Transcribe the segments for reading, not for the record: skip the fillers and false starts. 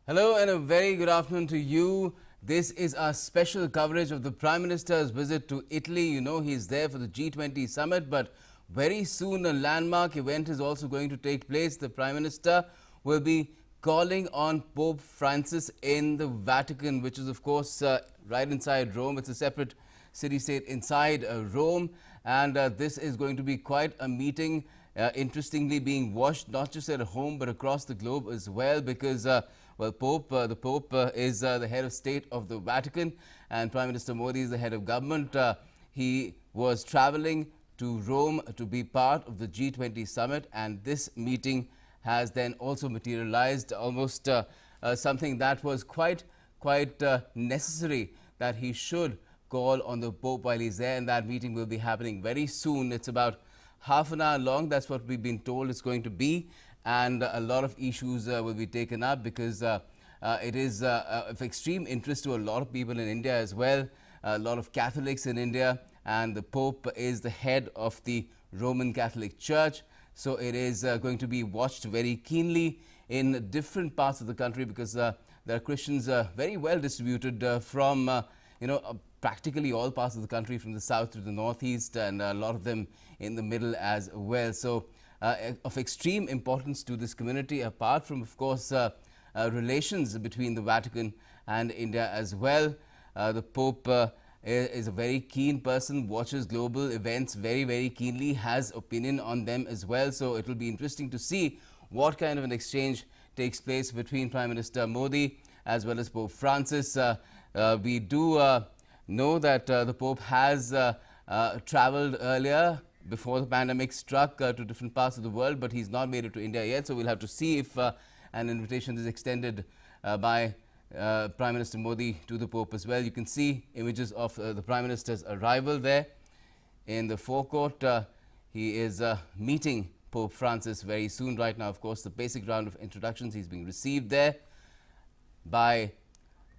Hello and a very good afternoon to you. This is our special coverage of the Prime Minister's visit to Italy. You know he's there for the G20 Summit, but very soon a landmark event is also going to take place. The Prime Minister will be calling on Pope Francis in the Vatican, which is of course right inside Rome. It's a separate city-state inside Rome, and this is going to be quite a meeting. Interestingly being watched not just at home but across the globe as well, because the Pope is the head of state of the Vatican, and Prime Minister Modi is the head of government. He was traveling to Rome to be part of the G20 Summit, and this meeting has then also materialized, almost something that was quite necessary, that he should call on the Pope while he's there, and that meeting will be happening very soon. It's about half an hour long. That's what we've been told it's going to be, and a lot of issues will be taken up, because it is of extreme interest to a lot of people in India as well, a lot of Catholics in India, and the Pope is the head of the Roman Catholic Church, so it is going to be watched very keenly in different parts of the country, because there are Christians very well distributed from practically all parts of the country, from the south to the northeast, and a lot of them in the middle as well. So of extreme importance to this community, apart from of course relations between the Vatican and India as well. The Pope is a very keen person, watches global events very keenly, has opinion on them as well. So it will be interesting to see what kind of an exchange takes place between Prime Minister Modi as well as Pope Francis. We do know that the Pope has travelled earlier before the pandemic struck to different parts of the world, but he's not made it to India yet. So we'll have to see if an invitation is extended by Prime Minister Modi to the Pope as well. You can see images of the Prime Minister's arrival there in the forecourt. He is meeting Pope Francis very soon. Right now, of course, the basic round of introductions, he's being received there by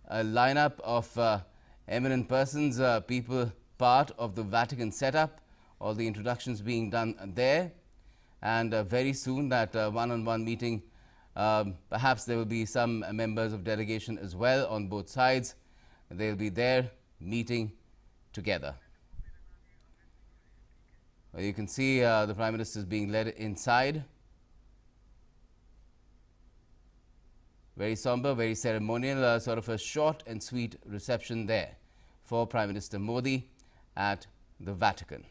a lineup of eminent persons, people part of the Vatican setup, all the introductions being done there, and very soon that one-on-one meeting, perhaps there will be some members of delegation as well on both sides. They'll be there meeting together. Well, you can see the Prime Minister is being led inside. Very somber, very ceremonial, sort of a short and sweet reception there for Prime Minister Modi at the Vatican.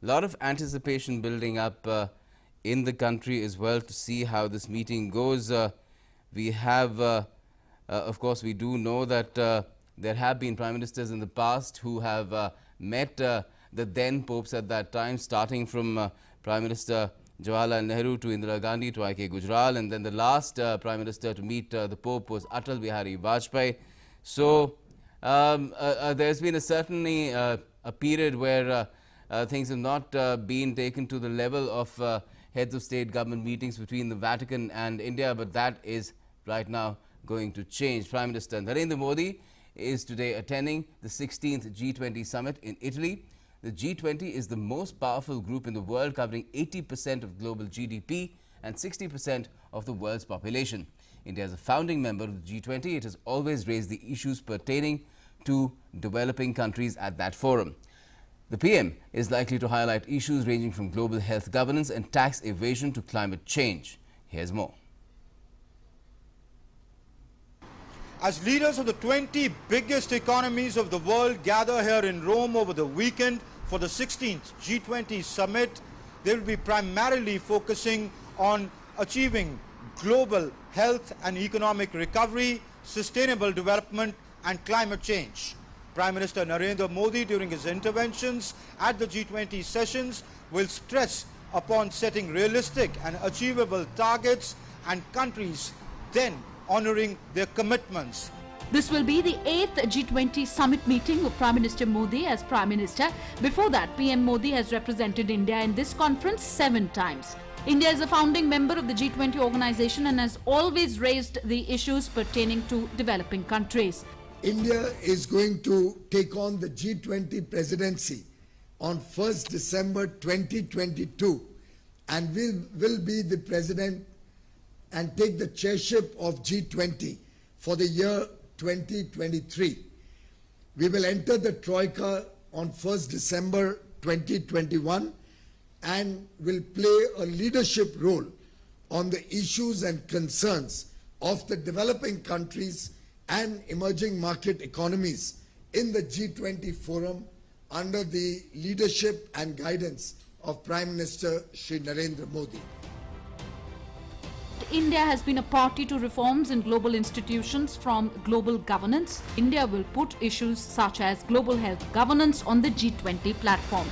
A lot of anticipation building up in the country as well to see how this meeting goes. We have, of course, we do know that there have been Prime Ministers in the past who have met the then Popes at that time, starting from Prime Minister Jawaharlal Nehru to Indira Gandhi to I.K. Gujral, and then the last Prime Minister to meet the Pope was Atal Bihari Vajpayee. So there's been certainly a period where things have not been taken to the level of heads of state government meetings between the Vatican and India, but that is right now going to change. Prime Minister Narendra Modi is today attending the 16th G20 Summit in Italy. The G20 is the most powerful group in the world, covering 80% of global GDP and 60% of the world's population. India is a founding member of the G20. It has always raised the issues pertaining to developing countries at that forum. The PM is likely to highlight issues ranging from global health governance and tax evasion to climate change. Here's more. As leaders of the 20 biggest economies of the world gather here in Rome over the weekend for the 16th G20 Summit, they will be primarily focusing on achieving global health and economic recovery, sustainable development and climate change. Prime Minister Narendra Modi, during his interventions at the G20 sessions, will stress upon setting realistic and achievable targets and countries then honoring their commitments. This will be the 8th G20 Summit meeting of Prime Minister Modi as Prime Minister. Before that, PM Modi has represented India in this conference 7 times. India is a founding member of the G20 organization and has always raised the issues pertaining to developing countries. India is going to take on the G20 presidency on 1st December 2022 and will be the president and take the chairship of G20 for the year 2023. We will enter the Troika on 1st December 2021 and will play a leadership role on the issues and concerns of the developing countries and emerging market economies in the G20 forum under the leadership and guidance of Prime Minister Shri Narendra Modi. India has been a party to reforms in global institutions from global governance. India will put issues such as global health governance on the G20 platform.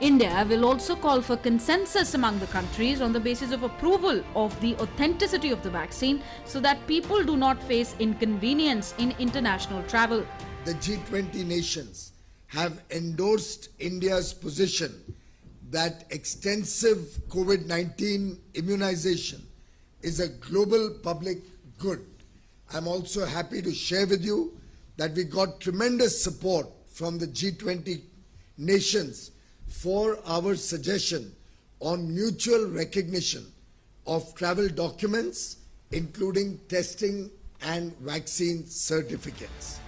India will also call for consensus among the countries on the basis of approval of the authenticity of the vaccine so that people do not face inconvenience in international travel. The G20 nations have endorsed India's position that extensive COVID-19 immunization is a global public good. I'm also happy to share with you that we got tremendous support from the G20 nations for our suggestion on mutual recognition of travel documents, including testing and vaccine certificates.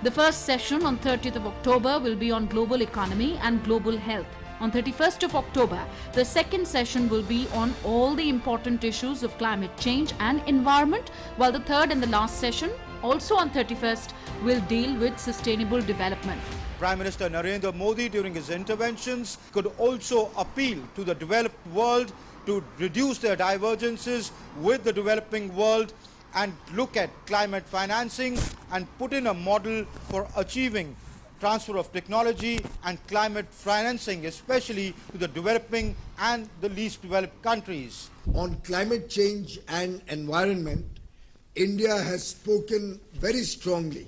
The first session on 30th of October will be on global economy and global health. On 31st of October, the second session will be on all the important issues of climate change and environment, while the third and the last session, also on 31st, will deal with sustainable development. Prime Minister Narendra Modi during his interventions could also appeal to the developed world to reduce their divergences with the developing world and look at climate financing and put in a model for achieving transfer of technology and climate financing, especially to the developing and the least developed countries. On climate change and environment, India has spoken very strongly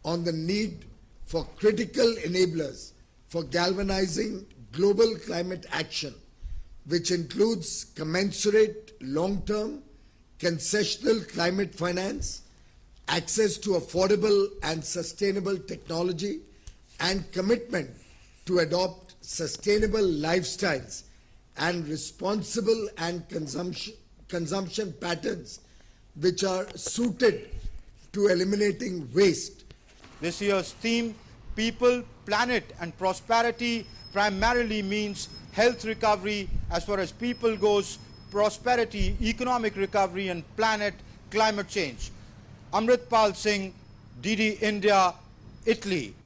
on the need for critical enablers for galvanizing global climate action, which includes commensurate long-term concessional climate finance, access to affordable and sustainable technology, and commitment to adopt sustainable lifestyles and responsible and consumption patterns which are suited to eliminating waste. This year's theme, People, Planet and Prosperity, primarily means health recovery as far as people goes, prosperity, economic recovery, and planet, climate change. Amritpal Singh, DD India, Italy.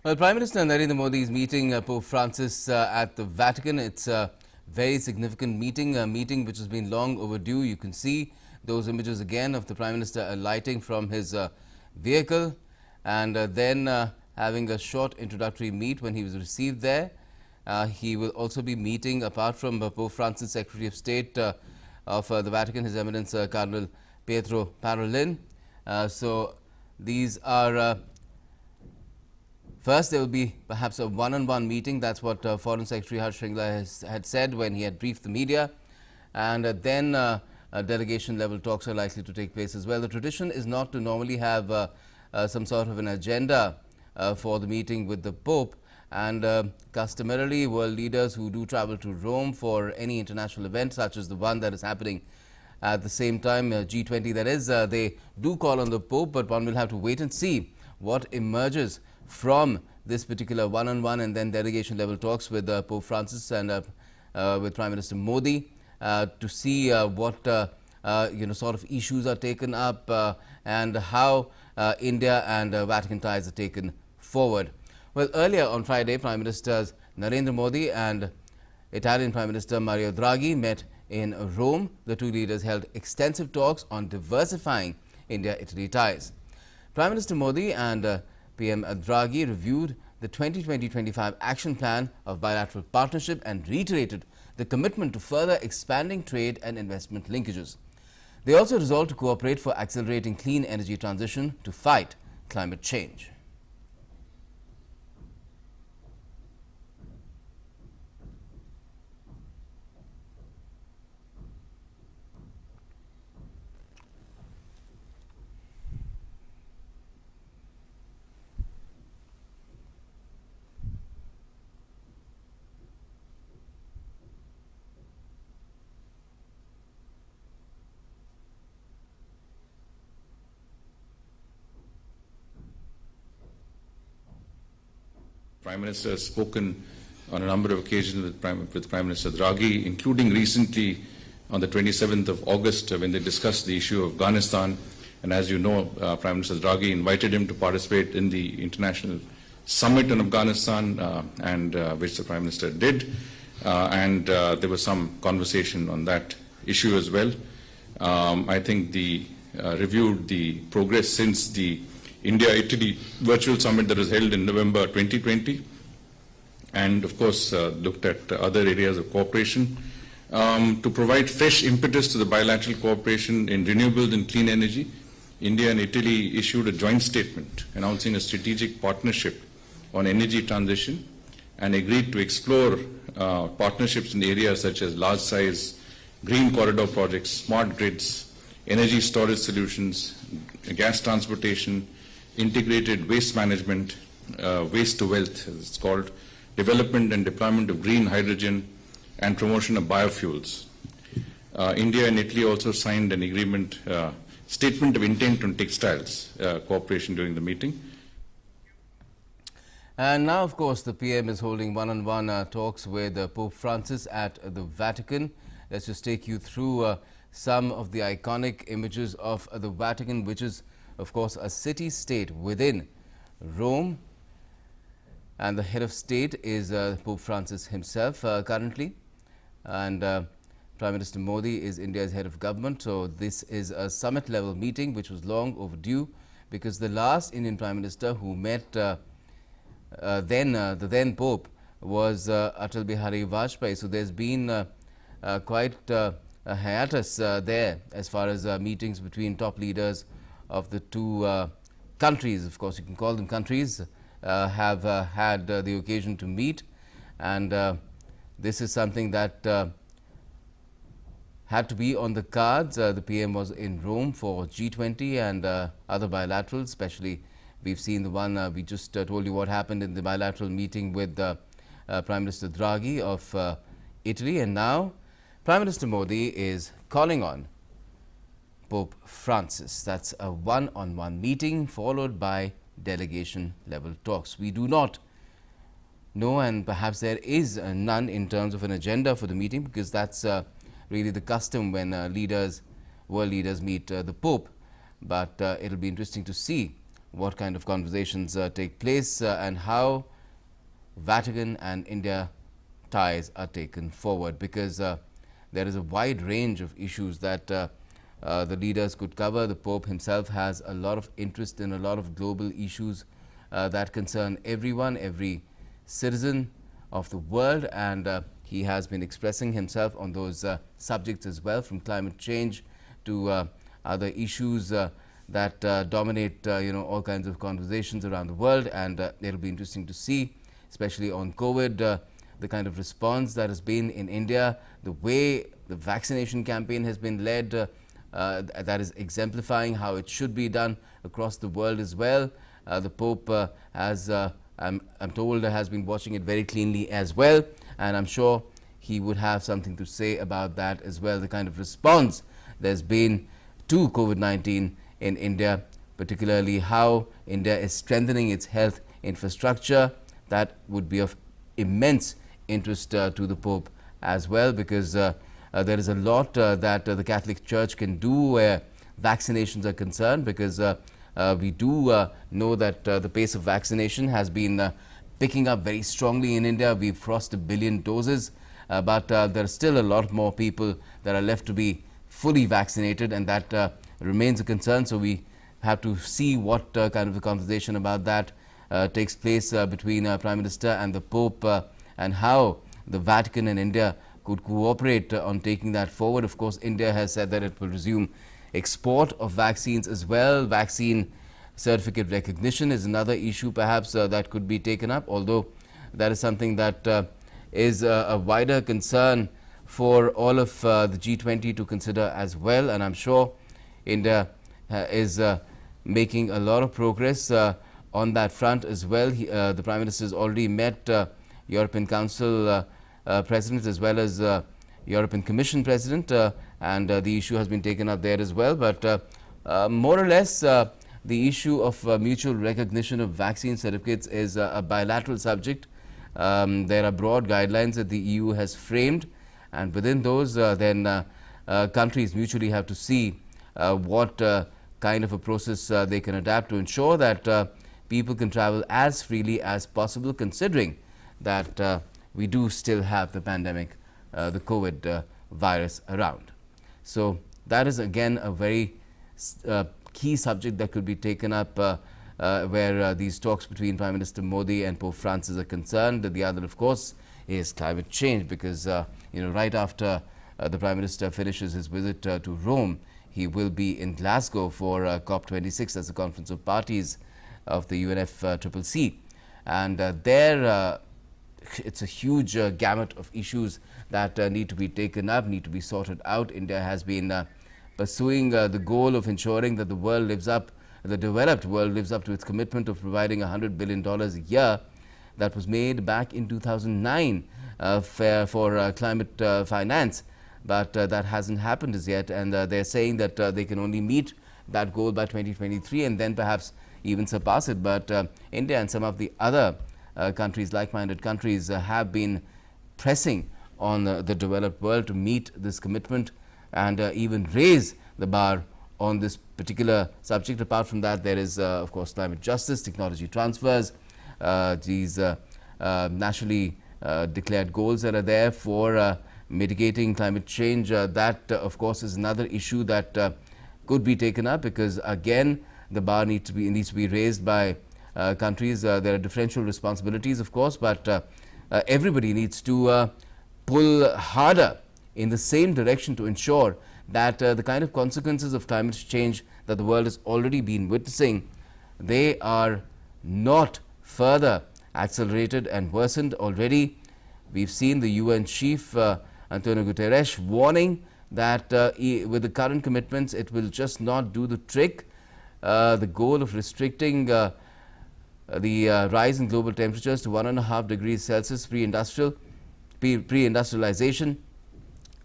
Well, Prime Minister Narendra Modi is meeting Pope Francis at the Vatican. It's a very significant meeting, a meeting which has been long overdue. You can see those images again of the Prime Minister alighting from his vehicle and then having a short introductory meet when he was received there. He will also be meeting, apart from Pope Francis, Secretary of State of the Vatican, His Eminence Cardinal Pietro Parolin. So these are first, there will be perhaps a one-on-one meeting. That's what Foreign Secretary Harsh Shringla had said when he had briefed the media. And then delegation-level talks are likely to take place as well. The tradition is not to normally have some sort of an agenda for the meeting with the Pope. And customarily, world leaders who do travel to Rome for any international event, such as the one that is happening at the same time, G20 that is, they do call on the Pope, but one will have to wait and see what emerges from this particular one-on-one and then delegation-level talks with Pope Francis and with Prime Minister Modi to see what sort of issues are taken up and how India and Vatican ties are taken forward. Well, earlier on Friday, Prime Ministers Narendra Modi and Italian Prime Minister Mario Draghi met in Rome. The two leaders held extensive talks on diversifying India-Italy ties. Prime Minister Modi and PM Draghi reviewed the 2020-25 action plan of bilateral partnership and reiterated the commitment to further expanding trade and investment linkages. They also resolved to cooperate for accelerating clean energy transition to fight climate change. Prime Minister has spoken on a number of occasions with Prime Minister Draghi, including recently on the 27th of August when they discussed the issue of Afghanistan. And as you know, Prime Minister Draghi invited him to participate in the International Summit on Afghanistan, which the Prime Minister did. There was some conversation on that issue as well. I think the reviewed the progress since the India-Italy virtual summit that was held in November 2020, and of course looked at other areas of cooperation to provide fresh impetus to the bilateral cooperation in renewables and clean energy. India and Italy issued a joint statement announcing a strategic partnership on energy transition and agreed to explore partnerships in areas such as large-size green corridor projects, smart grids, energy storage solutions, gas transportation, integrated waste management, waste to wealth, as it's called, development and deployment of green hydrogen, and promotion of biofuels. India and Italy also signed an agreement, statement of intent on textiles cooperation during the meeting. And now, of course, the PM is holding one-on-one talks with Pope Francis at the Vatican. Let's just take you through some of the iconic images of the Vatican, which is, of course, a city-state within Rome. And the head of state is Pope Francis himself currently. And Prime Minister Modi is India's head of government. So this is a summit-level meeting which was long overdue, because the last Indian Prime Minister who met the then Pope was Atal Bihari Vajpayee. So there's been quite a hiatus there as far as meetings between top leaders of the two countries, of course you can call them countries, have had the occasion to meet. And this is something that had to be on the cards. The PM was in Rome for G20 and other bilaterals, especially we've seen the one we just told you what happened in the bilateral meeting with Prime Minister Draghi of Italy. And now Prime Minister Modi is calling on Pope Francis. That's a one-on-one meeting followed by delegation-level talks. We do not know, and perhaps there is none in terms of an agenda for the meeting, because that's really the custom when world leaders meet the Pope. But it'll be interesting to see what kind of conversations take place and how Vatican and India ties are taken forward, because there is a wide range of issues that the leaders could cover. The Pope himself has a lot of interest in a lot of global issues that concern everyone, every citizen of the world, and he has been expressing himself on those subjects as well, from climate change to other issues that dominate all kinds of conversations around the world. And it'll be interesting to see, especially on COVID, the kind of response that has been in India, the way the vaccination campaign has been led, that is exemplifying how it should be done across the world as well. The Pope has, I'm told, has been watching it very cleanly as well, and I'm sure he would have something to say about that as well, the kind of response there's been to COVID-19 in India, particularly how India is strengthening its health infrastructure. That would be of immense interest to the Pope as well, because there is a lot that the Catholic Church can do where vaccinations are concerned, because we do know that the pace of vaccination has been picking up very strongly in India. We've crossed 1 billion doses, but there are still a lot more people that are left to be fully vaccinated, and that remains a concern. So we have to see what kind of a conversation about that takes place between Prime Minister and the Pope, and how the Vatican and India could cooperate on taking that forward. Of course, India has said that it will resume export of vaccines as well. Vaccine certificate recognition is another issue perhaps that could be taken up, although that is something that is a wider concern for all of the G20 to consider as well. And I'm sure India is making a lot of progress on that front as well. The Prime Minister has already met European Council President as well as European Commission President, and the issue has been taken up there as well. But more or less, the issue of mutual recognition of vaccine certificates is a bilateral subject. There are broad guidelines that the EU has framed, and within those then countries mutually have to see what kind of a process they can adapt to ensure that people can travel as freely as possible, considering that we do still have the pandemic, the COVID virus around. So that is again a very key subject that could be taken up where these talks between Prime Minister Modi and Pope Francis are concerned. The other, of course, is climate change, because right after the Prime Minister finishes his visit to Rome, he will be in Glasgow for COP26, that's the Conference of Parties of the UNFCCC. And there it's a huge gamut of issues that need to be taken up, need to be sorted out. India has been pursuing the goal of ensuring that the world lives up, the developed world lives up to its commitment of providing $100 billion a year that was made back in 2009 for climate finance. But that hasn't happened as yet, and they're saying that they can only meet that goal by 2023 and then perhaps even surpass it. But India and some of the other countries, like-minded countries, have been pressing on the developed world to meet this commitment and even raise the bar on this particular subject. Apart from that, there is of course climate justice, technology transfers, these nationally declared goals that are there for mitigating climate change. That of course is another issue that could be taken up, because again the bar needs to be raised by countries. There are differential responsibilities, of course, but everybody needs to pull harder in the same direction to ensure that the kind of consequences of climate change that the world has already been witnessing, they are not further accelerated and worsened. Already we've seen the UN chief Antonio Guterres warning that with the current commitments it will just not do the trick. The goal of restricting the rise in global temperatures to 1.5 degrees Celsius pre-industrialization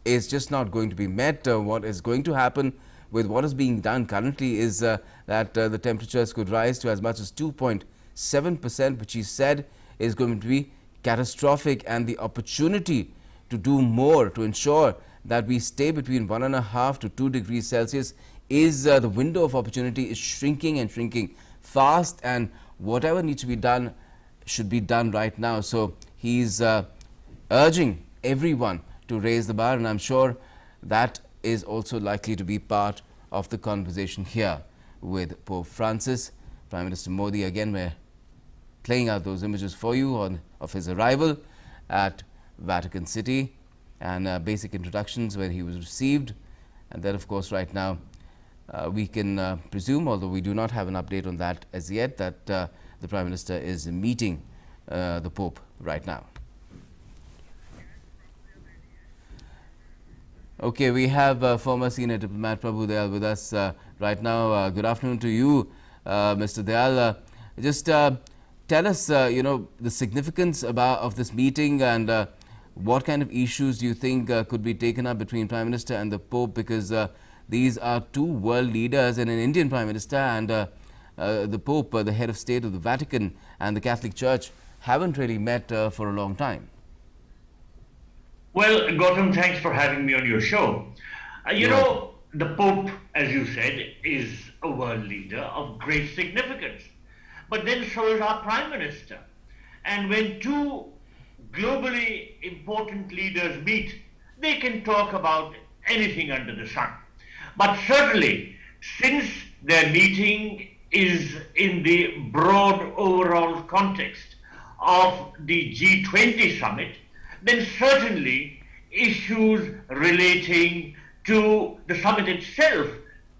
is just not going to be met. What is going to happen with what is being done currently is that the temperatures could rise to as much as 2.7%, which he said is going to be catastrophic, and the opportunity to do more to ensure that we stay between 1.5 to 2 degrees Celsius is the window of opportunity is shrinking and shrinking fast, and whatever needs to be done should be done right now. So he's urging everyone to raise the bar, and I'm sure that is also likely to be part of the conversation here with Pope Francis. Prime Minister Modi, again, we're playing out those images for you of his arrival at Vatican City and basic introductions when he was received. And then, of course, right now we can presume, although we do not have an update on that as yet, that the Prime Minister is meeting the Pope right now. Okay, we have former senior diplomat Prabhu Dayal with us right now. Good afternoon to you, Mr. Dayal. Just tell us, the significance of this meeting, and what kind of issues do you think could be taken up between Prime Minister and the Pope, because these are two world leaders and an Indian Prime Minister, and the Pope, the head of state of the Vatican, and the Catholic Church haven't really met for a long time. Well, Gautam, thanks for having me on your show. You know, the Pope, as you said, is a world leader of great significance. But then so is our Prime Minister. And when two globally important leaders meet, they can talk about anything under the sun. But certainly, since their meeting is in the broad overall context of the G20 Summit, then certainly issues relating to the summit itself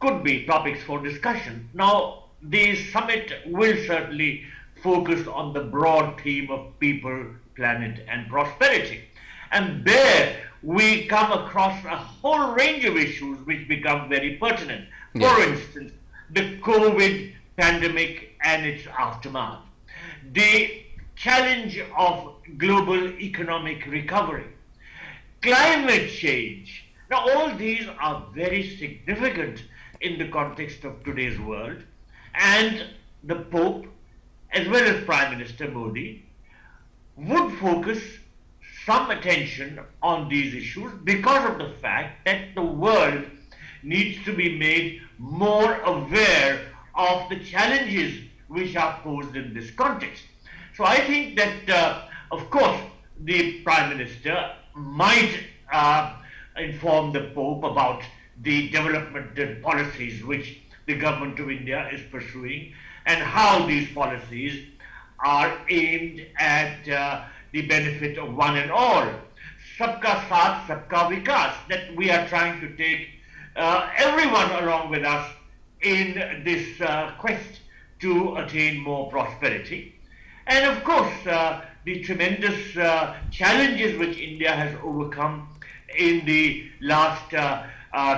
could be topics for discussion. Now, the summit will certainly focus on the broad theme of people, planet, and prosperity. And there we come across a whole range of issues which become very pertinent. For instance, the COVID pandemic and its aftermath, the challenge of global economic recovery, climate change. Now, all these are very significant in the context of today's world, and the Pope, as well as Prime Minister Modi, would focus some attention on these issues because of the fact that the world needs to be made more aware of the challenges which are posed in this context. So I think that, of course, the Prime Minister might inform the Pope about the developmental policies which the government of India is pursuing and how these policies are aimed at the benefit of one and all. Sabka Saath, Sabka Vikas, that we are trying to take everyone along with us in this quest to attain more prosperity. And of course, the tremendous challenges which India has overcome in the last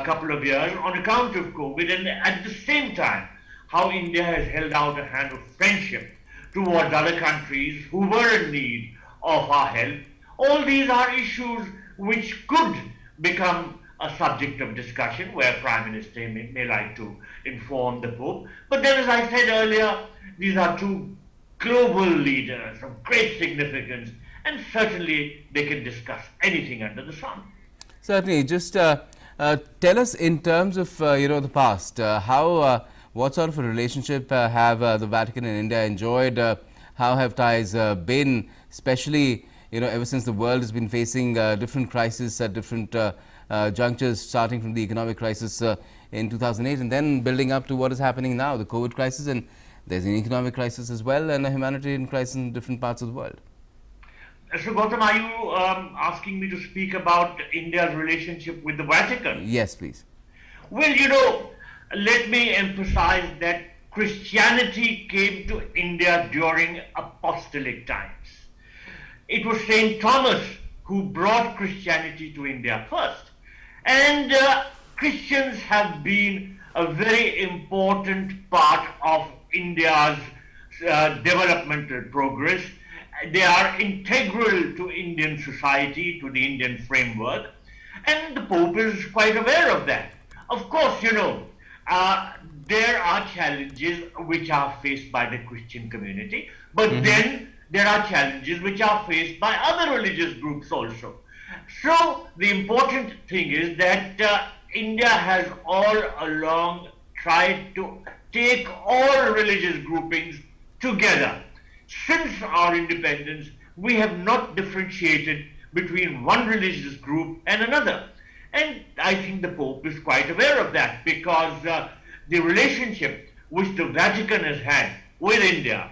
couple of years on account of COVID, and at the same time, how India has held out a hand of friendship towards other countries who were in need of our help. All these are issues which could become a subject of discussion where Prime Minister may like to inform the Pope. But then, as I said earlier, these are two global leaders of great significance, and certainly they can discuss anything under the sun. Certainly. Just tell us in terms of the past, what sort of a relationship have the Vatican and India enjoyed? How have ties been, especially ever since the world has been facing different crises at different junctures, starting from the economic crisis in 2008 and then building up to what is happening now, the COVID crisis, and there's an economic crisis as well and a humanitarian crisis in different parts of the world. So Gautam, are you asking me to speak about India's relationship with the Vatican? Yes, please. Well, let me emphasize that Christianity came to India during apostolic times. It was St. Thomas who brought Christianity to India first. And Christians have been a very important part of India's developmental progress. They are integral to Indian society, to the Indian framework, and the Pope is quite aware of that. Of course, there are challenges which are faced by the Christian community, but then there are challenges which are faced by other religious groups also. So the important thing is that India has all along tried to take all religious groupings together. Since our independence, we have not differentiated between one religious group and another. And I think the Pope is quite aware of that, because the relationship which the Vatican has had with India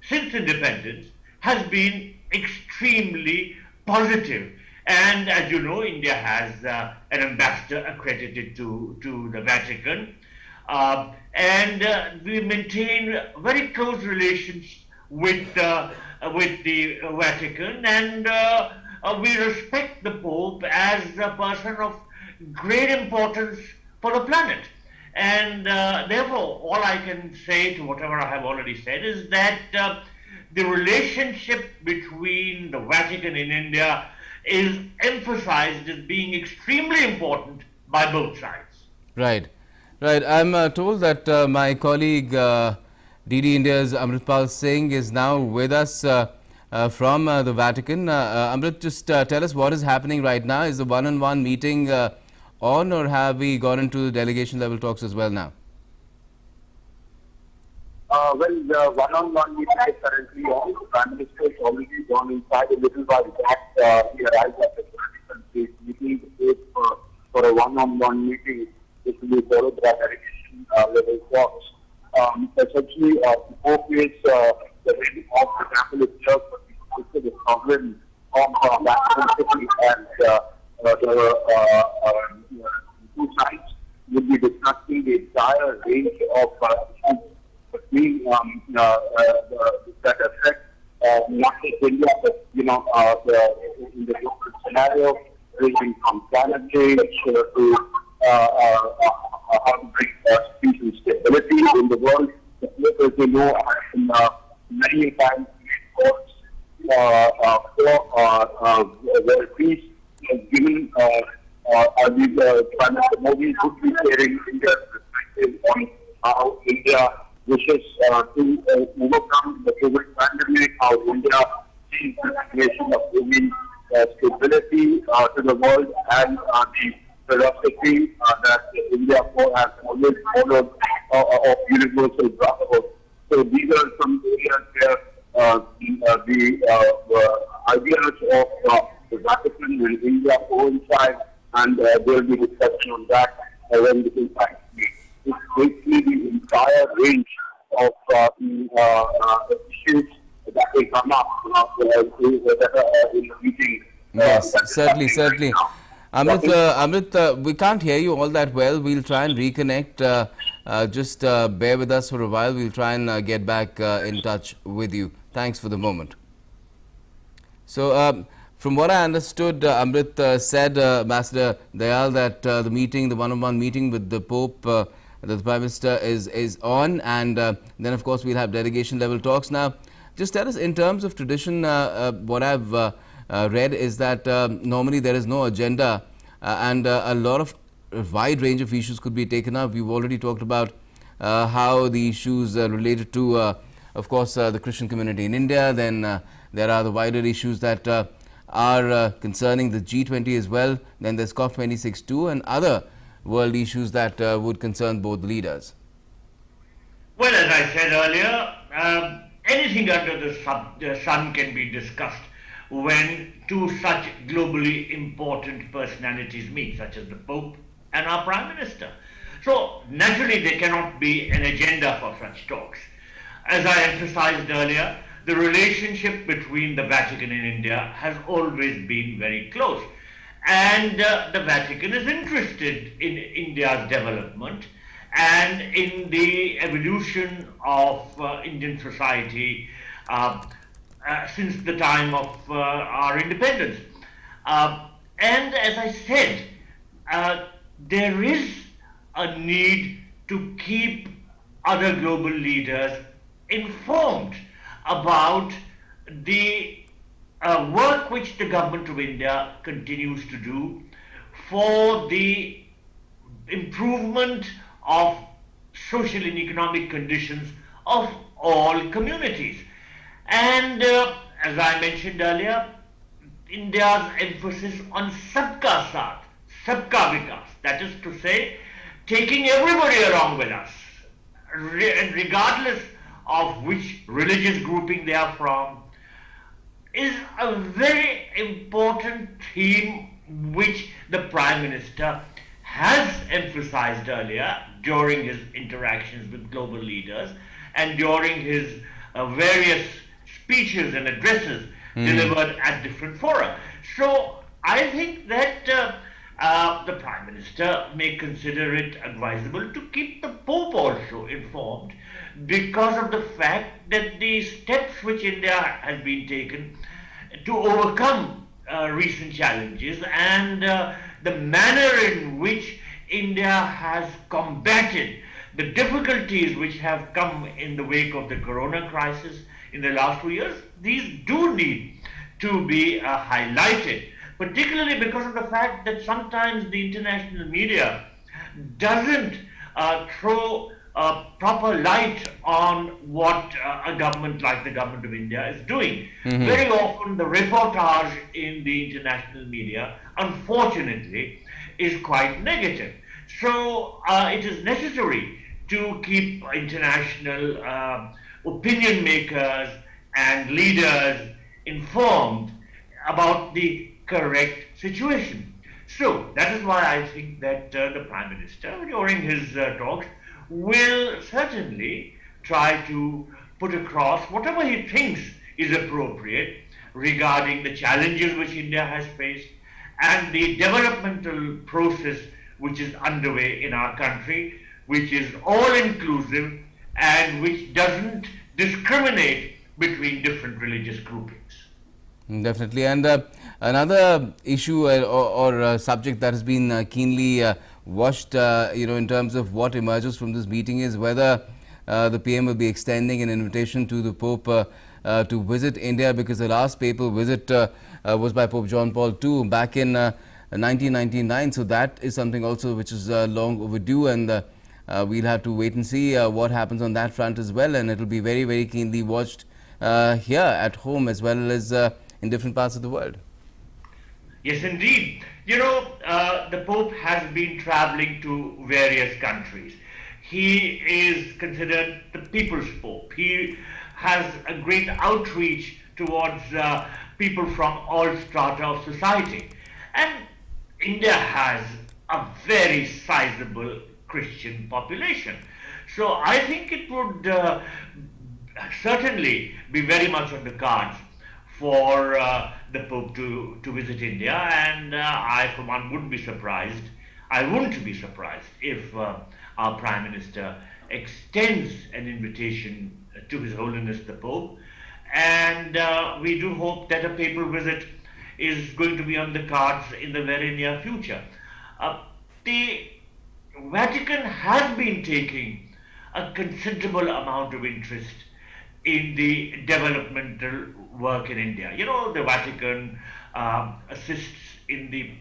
since independence has been extremely positive. And as you know, India has an ambassador accredited to the Vatican. And we maintain very close relations with the Vatican, and we respect the Pope as a person of great importance for the planet. And therefore, all I can say to whatever I have already said is that the relationship between the Vatican and India is emphasized as being extremely important by both sides. Right. I'm told that my colleague DD India's Amritpal Singh is now with us from the Vatican. Amrit, just tell us what is happening right now. Is the one-on-one meeting on, or have we gone into the delegation level talks as well now? Well, the one-on-one meeting is currently on. The Prime Minister has already gone inside a little while back. He arrived at the political meeting for a one-on-one meeting, which will be followed by delegation level talks. Essentially, the Pope is the head of the Catholic Church, but he's also the sovereign of Vatican City, and the two sides will be discussing the entire range of issues between that affect not just India, but in the local scenario, ranging from climate change to how to bring peace and stability in the world. As you know, many times courts where peace has given Prime Minister Modi would be sharing India's perspective on how India wishes to overcome the COVID pandemic, how India sees the situation of bringing stability to the world, and the philosophy that India has always followed of universal brotherhood. So these are some areas where the ideas of the Vatican and India coincide, and there will be discussion on that when this is time. It's basically the entire range of issues that will come up in the meeting. Yes, certainly. Amrit, we can't hear you all that well. We'll try and reconnect. Just bear with us for a while. We'll try and get back in touch with you. Thanks for the moment. So, from what I understood, Amrit said, Ambassador Dayal, that the meeting, the one-on-one meeting with the Pope, that the Prime Minister is on, and then of course we'll have delegation level talks. Now, just tell us, in terms of tradition, what I've read is that normally there is no agenda, and a lot of wide range of issues could be taken up. We've already talked about how the issues related to, of course, the Christian community in India. Then there are the wider issues that are concerning the G20 as well. Then there's COP26 too, and other world issues that would concern both leaders. Well, as I said earlier, anything under the sun can be discussed when two such globally important personalities meet, such as the Pope and our Prime Minister. So naturally there cannot be an agenda for such talks. As I emphasized earlier, the relationship between the Vatican and India has always been very close, and the Vatican is interested in India's development and in the evolution of Indian society since the time of our independence. And as I said, there is a need to keep other global leaders informed about the work which the government of India continues to do for the improvement of social and economic conditions of all communities. And as I mentioned earlier, India's emphasis on Sabka Saath, Sabka Vikas, that is to say, taking everybody along with us, regardless of which religious grouping they are from, is a very important theme which the Prime Minister has emphasized earlier during his interactions with global leaders and during his various speeches and addresses delivered at different fora. So I think that the Prime Minister may consider it advisable to keep the Pope also informed, because of the fact that the steps which India has been taken to overcome recent challenges and the manner in which India has combated the difficulties which have come in the wake of the corona crisis in the last 2 years, these do need to be highlighted, particularly because of the fact that sometimes the international media doesn't throw proper light on what a government like the government of India is doing. Very often the reportage in the international media, unfortunately, is quite negative. So it is necessary to keep international opinion makers and leaders informed about the correct situation. So that is why I think that the Prime Minister, during his talks, will certainly try to put across whatever he thinks is appropriate regarding the challenges which India has faced and the developmental process which is underway in our country, which is all-inclusive and which doesn't discriminate between different religious groupings. Definitely. And another issue or subject that has been keenly watched, in terms of what emerges from this meeting is whether the PM will be extending an invitation to the Pope to visit India, because the last papal visit was by Pope John Paul II back in 1999. So that is something also which is long overdue, and we'll have to wait and see what happens on that front as well, and it will be very, very keenly watched here at home as well as in different parts of the world. Yes, indeed. You know, the Pope has been traveling to various countries. He is considered the people's Pope. He has a great outreach towards people from all strata of society. And India has a very sizable Christian population. So I think it would certainly be very much on the cards for the Pope to visit India, and I for one wouldn't be surprised. I wouldn't be surprised if our Prime Minister extends an invitation to His Holiness the Pope, and we do hope that a papal visit is going to be on the cards in the very near future. The Vatican has been taking a considerable amount of interest in the developmental work in India. You know, the Vatican assists in the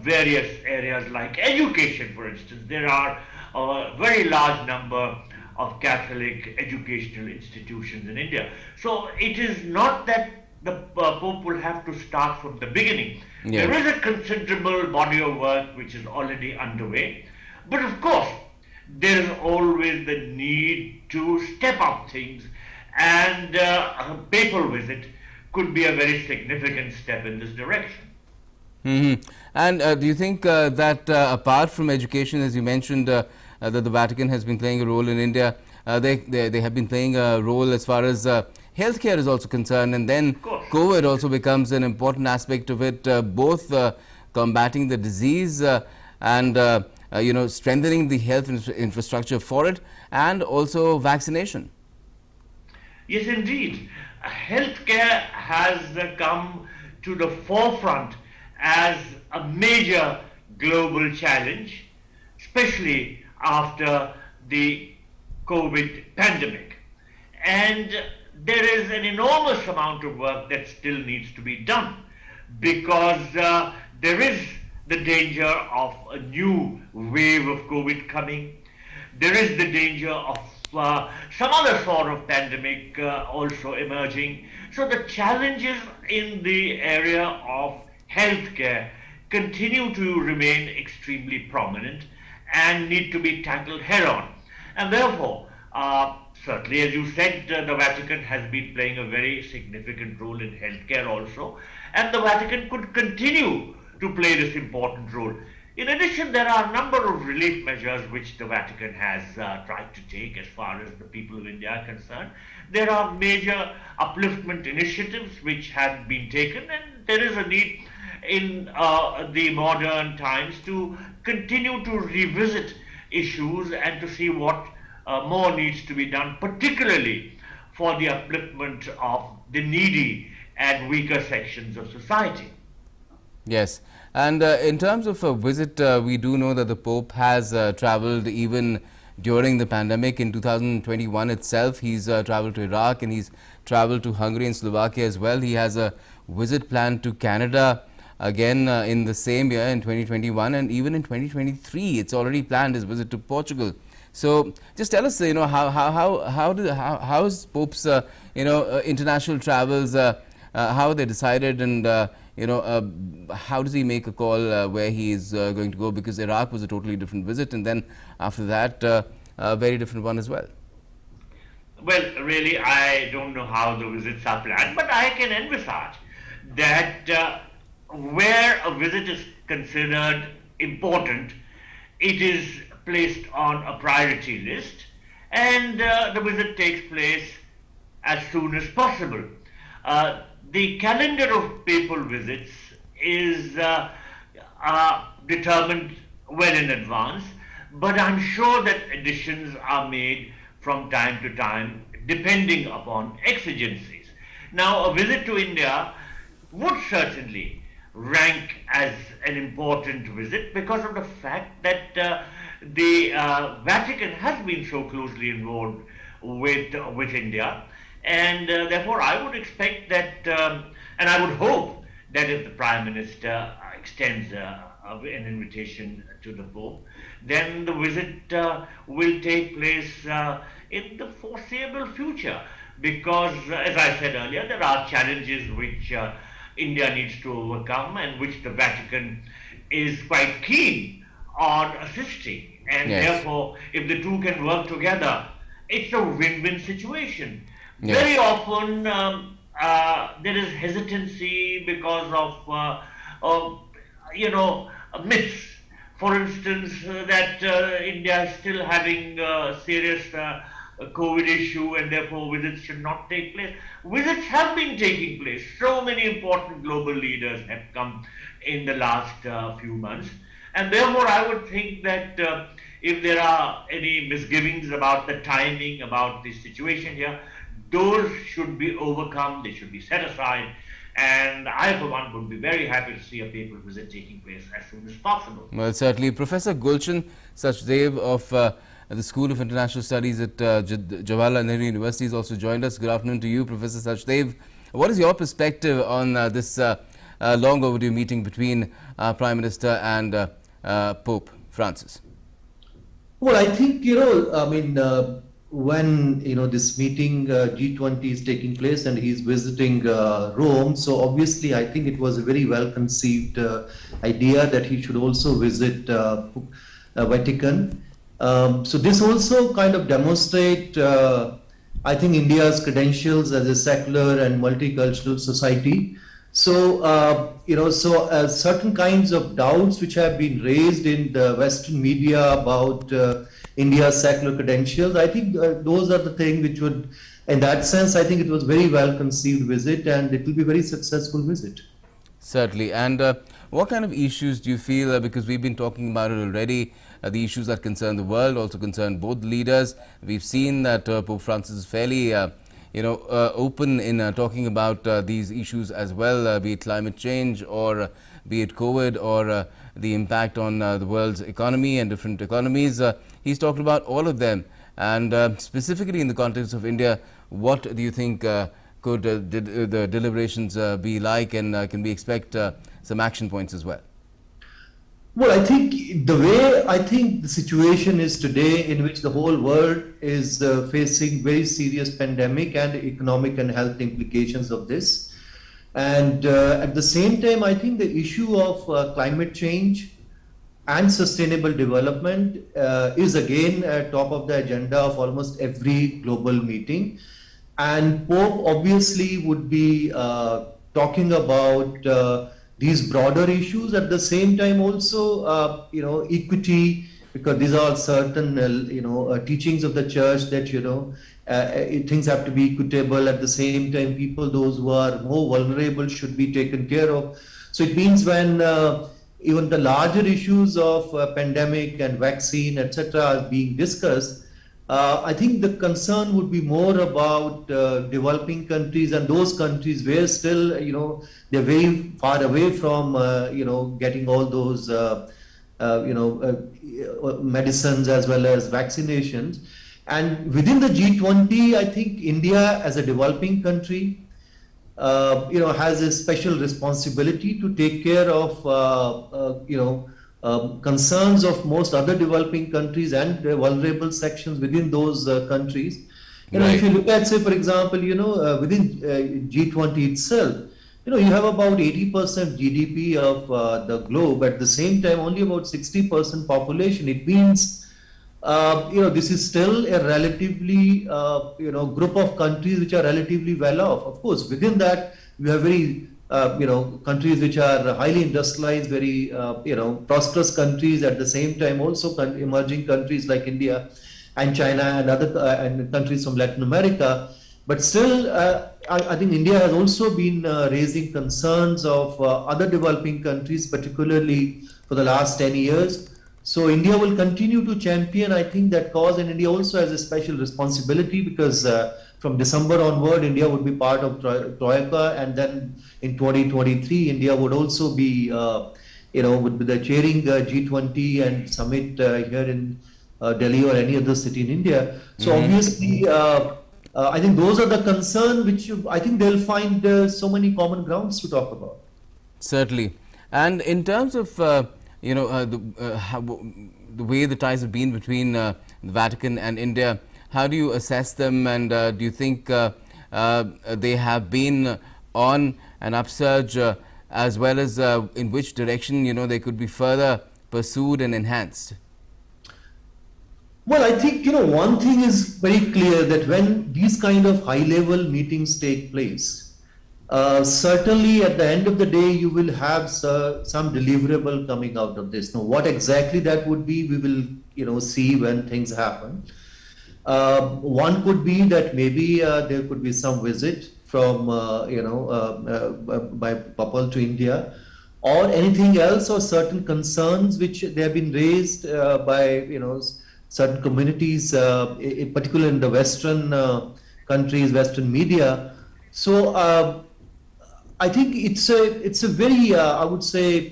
various areas like education, for instance. There are a very large number of Catholic educational institutions in India. So it is not that the Pope will have to start from the beginning. Yeah. There is a considerable body of work which is already underway. But of course, there is always the need to step up things, and a papal visit could be a very significant step in this direction. Mm-hmm. And do you think that apart from education, as you mentioned, that the Vatican has been playing a role in India, they have been playing a role as far as healthcare is also concerned, and then COVID also becomes an important aspect of it, both combating the disease and strengthening the health infrastructure for it, and also vaccination. Yes, indeed. Healthcare has come to the forefront as a major global challenge, especially after the COVID pandemic. And there is an enormous amount of work that still needs to be done, because there is the danger of a new wave of COVID coming. There is the danger of some other sort of pandemic also emerging. So the challenges in the area of healthcare continue to remain extremely prominent and need to be tackled head on. And therefore, certainly, as you said, the Vatican has been playing a very significant role in healthcare also, and the Vatican could continue to play this important role. In addition, there are a number of relief measures which the Vatican has tried to take as far as the people of India are concerned. There are major upliftment initiatives which have been taken, and there is a need in the modern times to continue to revisit issues and to see what more needs to be done, particularly for the upliftment of the needy and weaker sections of society. Yes, and in terms of a visit, we do know that the Pope has travelled even during the pandemic. In 2021 itself, he's travelled to Iraq, and he's travelled to Hungary and Slovakia as well. He has a visit planned to Canada again in the same year in 2021, and even in 2023 it's already planned his visit to Portugal. So just tell us, how is Pope's international travels, how are they decided, and how does he make a call where he is going to go? Because Iraq was a totally different visit, and then after that a very different one as well. Well, really, I don't know how the visits are planned, but I can envisage that where a visit is considered important, it is placed on a priority list, and the visit takes place as soon as possible. The calendar of papal visits is determined well in advance, but I'm sure that additions are made from time to time depending upon exigencies. Now, a visit to India would certainly rank as an important visit because of the fact that the Vatican has been so closely involved with India, and therefore I would expect that, and I would hope that if the Prime Minister extends a an invitation to the Pope, then the visit will take place in the foreseeable future, because as I said earlier, there are challenges which India needs to overcome and which the Vatican is quite keen on assisting, and therefore if the two can work together, it's a win-win situation. Very often there is hesitancy because of myths. For instance, that India is still having a serious COVID issue and therefore visits should not take place. Visits have been taking place. So many important global leaders have come in the last few months, and therefore I would think that if there are any misgivings about the timing, about the situation here, those should be overcome, they should be set aside, and I for one would be very happy to see a papal visit taking place as soon as possible. Well, certainly. Professor Gulshan Sachdev of the School of International Studies at Jawaharlal Nehru University has also joined us. Good afternoon to you, Professor Sachdev. What is your perspective on this long overdue meeting between Prime Minister and Pope Francis? Well, I think, when, this meeting G20 is taking place and he's visiting Rome, so obviously I think it was a very well conceived idea that he should also visit Vatican. So this also kind of demonstrate, I think, India's credentials as a secular and multicultural society. So, certain kinds of doubts which have been raised in the Western media about India's secular credentials, I think those are the things which would, in that sense, I think it was very well conceived visit and it will be a very successful visit. Certainly. And what kind of issues do you feel, because we've been talking about it already, the issues that concern the world also concern both leaders. We've seen that Pope Francis is fairly open in talking about these issues as well, be it climate change or be it COVID or the impact on the world's economy and different economies. He's talked about all of them, and specifically in the context of India, what do you think could the deliberations be like, and can we expect some action points as well? Well, I think the situation is today, in which the whole world is facing very serious pandemic and economic and health implications of this. And at the same time, I think the issue of climate change and sustainable development is again at top of the agenda of almost every global meeting. And Pope obviously would be talking about these broader issues. At the same time also, equity, because these are certain, teachings of the church that, things have to be equitable. At the same time, people, those who are more vulnerable, should be taken care of. So it means when even the larger issues of pandemic and vaccine, etc., are being discussed, I think the concern would be more about developing countries and those countries where still, they're very far away from, getting all those, medicines as well as vaccinations. And within the G20, I think India as a developing country, has a special responsibility to take care of, concerns of most other developing countries and vulnerable sections within those countries. If you look at, say, for example, within G20 itself, you have about 80% GDP of the globe. At the same time, only about 60% population. It means, this is still a relatively, group of countries which are relatively well off. Of course, within that, we have very countries which are highly industrialized, very, prosperous countries. At the same time, also emerging countries like India and China and other and countries from Latin America. But still, I think India has also been raising concerns of other developing countries, particularly for the last 10 years. So India will continue to champion, I think, that cause, and India also has a special responsibility because from December onward, India would be part of Troika, and then in 2023, India would also be, would be the chairing G20 and summit here in Delhi or any other city in India. So obviously, I think those are the concerns which I think they'll find so many common grounds to talk about. Certainly. And in terms of the way the ties have been between the Vatican and India, how do you assess them, and do you think they have been on an upsurge, as well as in which direction they could be further pursued and enhanced? Well, I think, one thing is very clear, that when these kind of high-level meetings take place, certainly at the end of the day, you will have some deliverable coming out of this. Now, what exactly that would be, we will, see when things happen. One could be that maybe there could be some visit from, by Papal to India, or anything else, or certain concerns which they have been raised by, certain communities, particularly in the Western countries, Western media. So I think it's a very, I would say,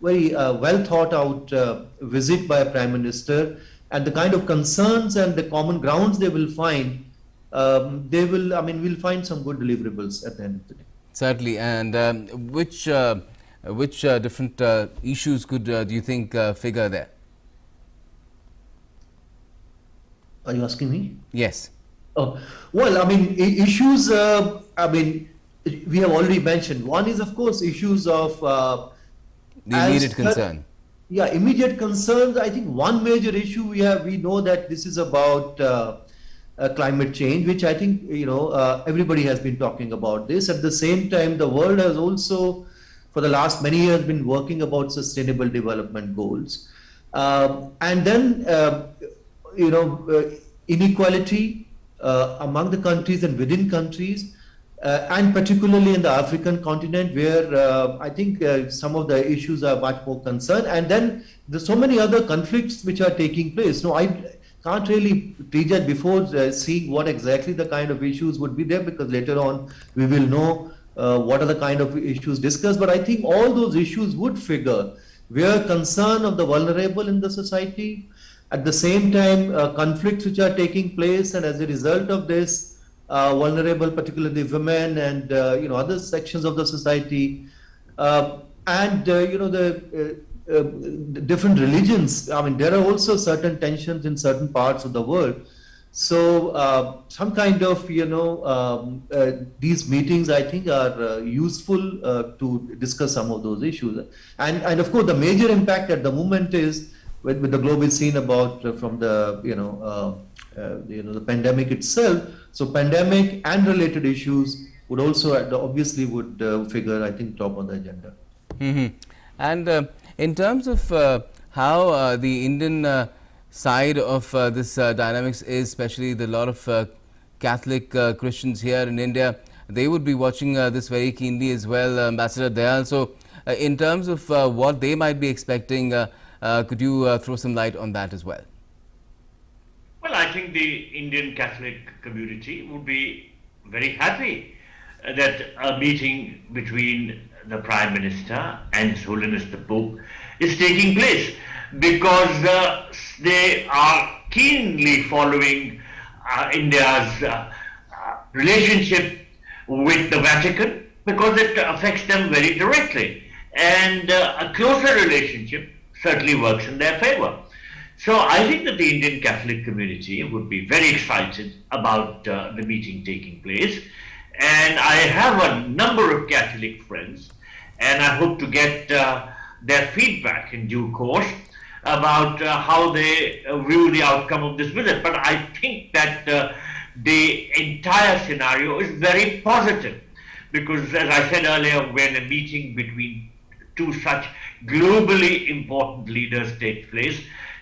very well thought out visit by a Prime Minister, and the kind of concerns and the common grounds they will find, we'll find some good deliverables at the end of the day. Certainly. And which different issues could do you think figure there? Are you asking me? Yes. Oh, well, issues, we have already mentioned. One is, of course, issues of the immediate concern. Yeah, immediate concerns. I think one major issue we know that this is about climate change, which I think, everybody has been talking about this. At the same time, the world has also, for the last many years, been working about sustainable development goals. And then, inequality among the countries and within countries, and particularly in the African continent, where I think some of the issues are much more concerned. And then there's so many other conflicts which are taking place. No, I can't really prejudge before seeing what exactly the kind of issues would be there, because later on we will know what are the kind of issues discussed. But I think all those issues would figure where concern of the vulnerable in the society, at the same time conflicts which are taking place, and as a result of this, vulnerable, particularly women and other sections of the society, and the different religions. There are also certain tensions in certain parts of the world. So some kind of these meetings, I think, are useful to discuss some of those issues. And of course, the major impact at the moment is with the global scene about from the the pandemic itself. So pandemic and related issues would also obviously would figure, I think, top on the agenda. Mm-hmm. And in terms of how the Indian side of this dynamics is, especially the lot of Catholic Christians here in India, they would be watching this very keenly as well, Ambassador Dayal. So in terms of what they might be expecting, could you throw some light on that as well? Well, I think the Indian Catholic community would be very happy that a meeting between the Prime Minister and His Holiness the Pope is taking place, because they are keenly following India's relationship with the Vatican, because it affects them very directly, and a closer relationship certainly works in their favor. So I think that the Indian Catholic community would be very excited about the meeting taking place. And I have a number of Catholic friends, and I hope to get their feedback in due course about how they view the outcome of this visit. But I think that the entire scenario is very positive, because, as I said earlier, when a meeting between two such globally important leaders takes place,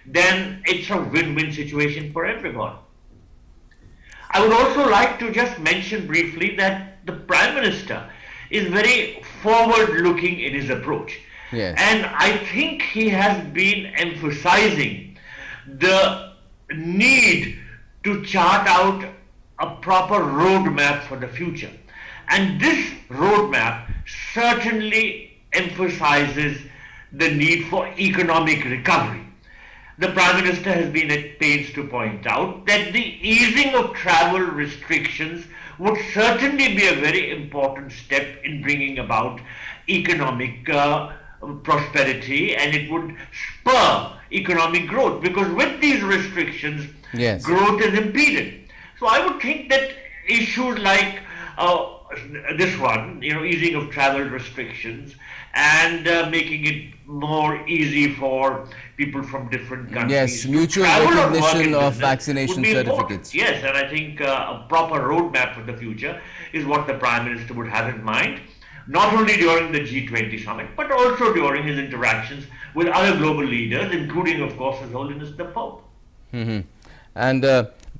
then it's a win-win situation for everyone. I would also like to just mention briefly that the Prime Minister is very forward-looking in his approach. Yes. And I think he has been emphasizing the need to chart out a proper roadmap for the future. And this roadmap certainly emphasizes the need for economic recovery. The Prime Minister has been at pains to point out that the easing of travel restrictions would certainly be a very important step in bringing about economic prosperity, and it would spur economic growth, because with these restrictions, Yes. growth is impeded. So I would think that issues like this one, easing of travel restrictions and making it more easy for people from different countries. Yes, mutual travel or work recognition in of business vaccination would be important. certificates. Yes, and I think a proper roadmap for the future is what the Prime Minister would have in mind, not only during the G20 summit, but also during his interactions with other global leaders, including, of course, His Holiness the Pope. And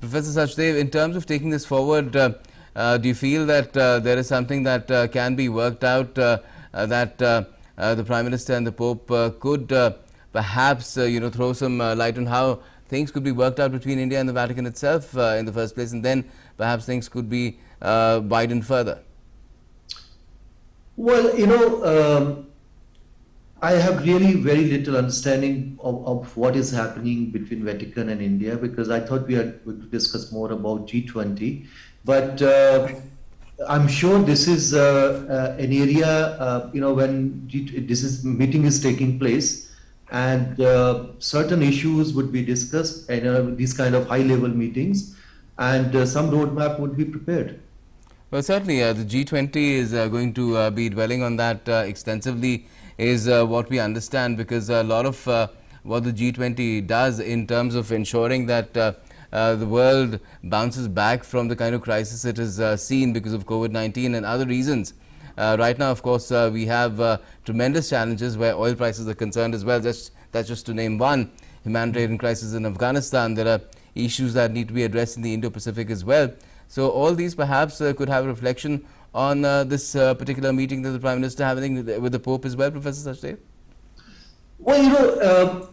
Professor Sachdev, in terms of taking this forward, do you feel that there is something that can be worked out, that the Prime Minister and the Pope could perhaps throw some light on how things could be worked out between India and the Vatican itself in the first place, and then perhaps things could be widened further? Well, I have really very little understanding of what is happening between Vatican and India, because I thought we are going to discuss more about G20. But I'm sure this is an area, when this meeting is taking place, and certain issues would be discussed, these kind of high-level meetings, and some roadmap would be prepared. Well, certainly the G20 is going to be dwelling on that extensively, is what we understand, because a lot of what the G20 does in terms of ensuring that the world bounces back from the kind of crisis it has seen because of COVID-19 and other reasons. Right now, of course, we have tremendous challenges where oil prices are concerned as well. That's just to name one. Humanitarian crisis in Afghanistan. There are issues that need to be addressed in the Indo-Pacific as well. So all these perhaps could have a reflection on this particular meeting that the Prime Minister having with the Pope as well, Professor Sachdev? Well,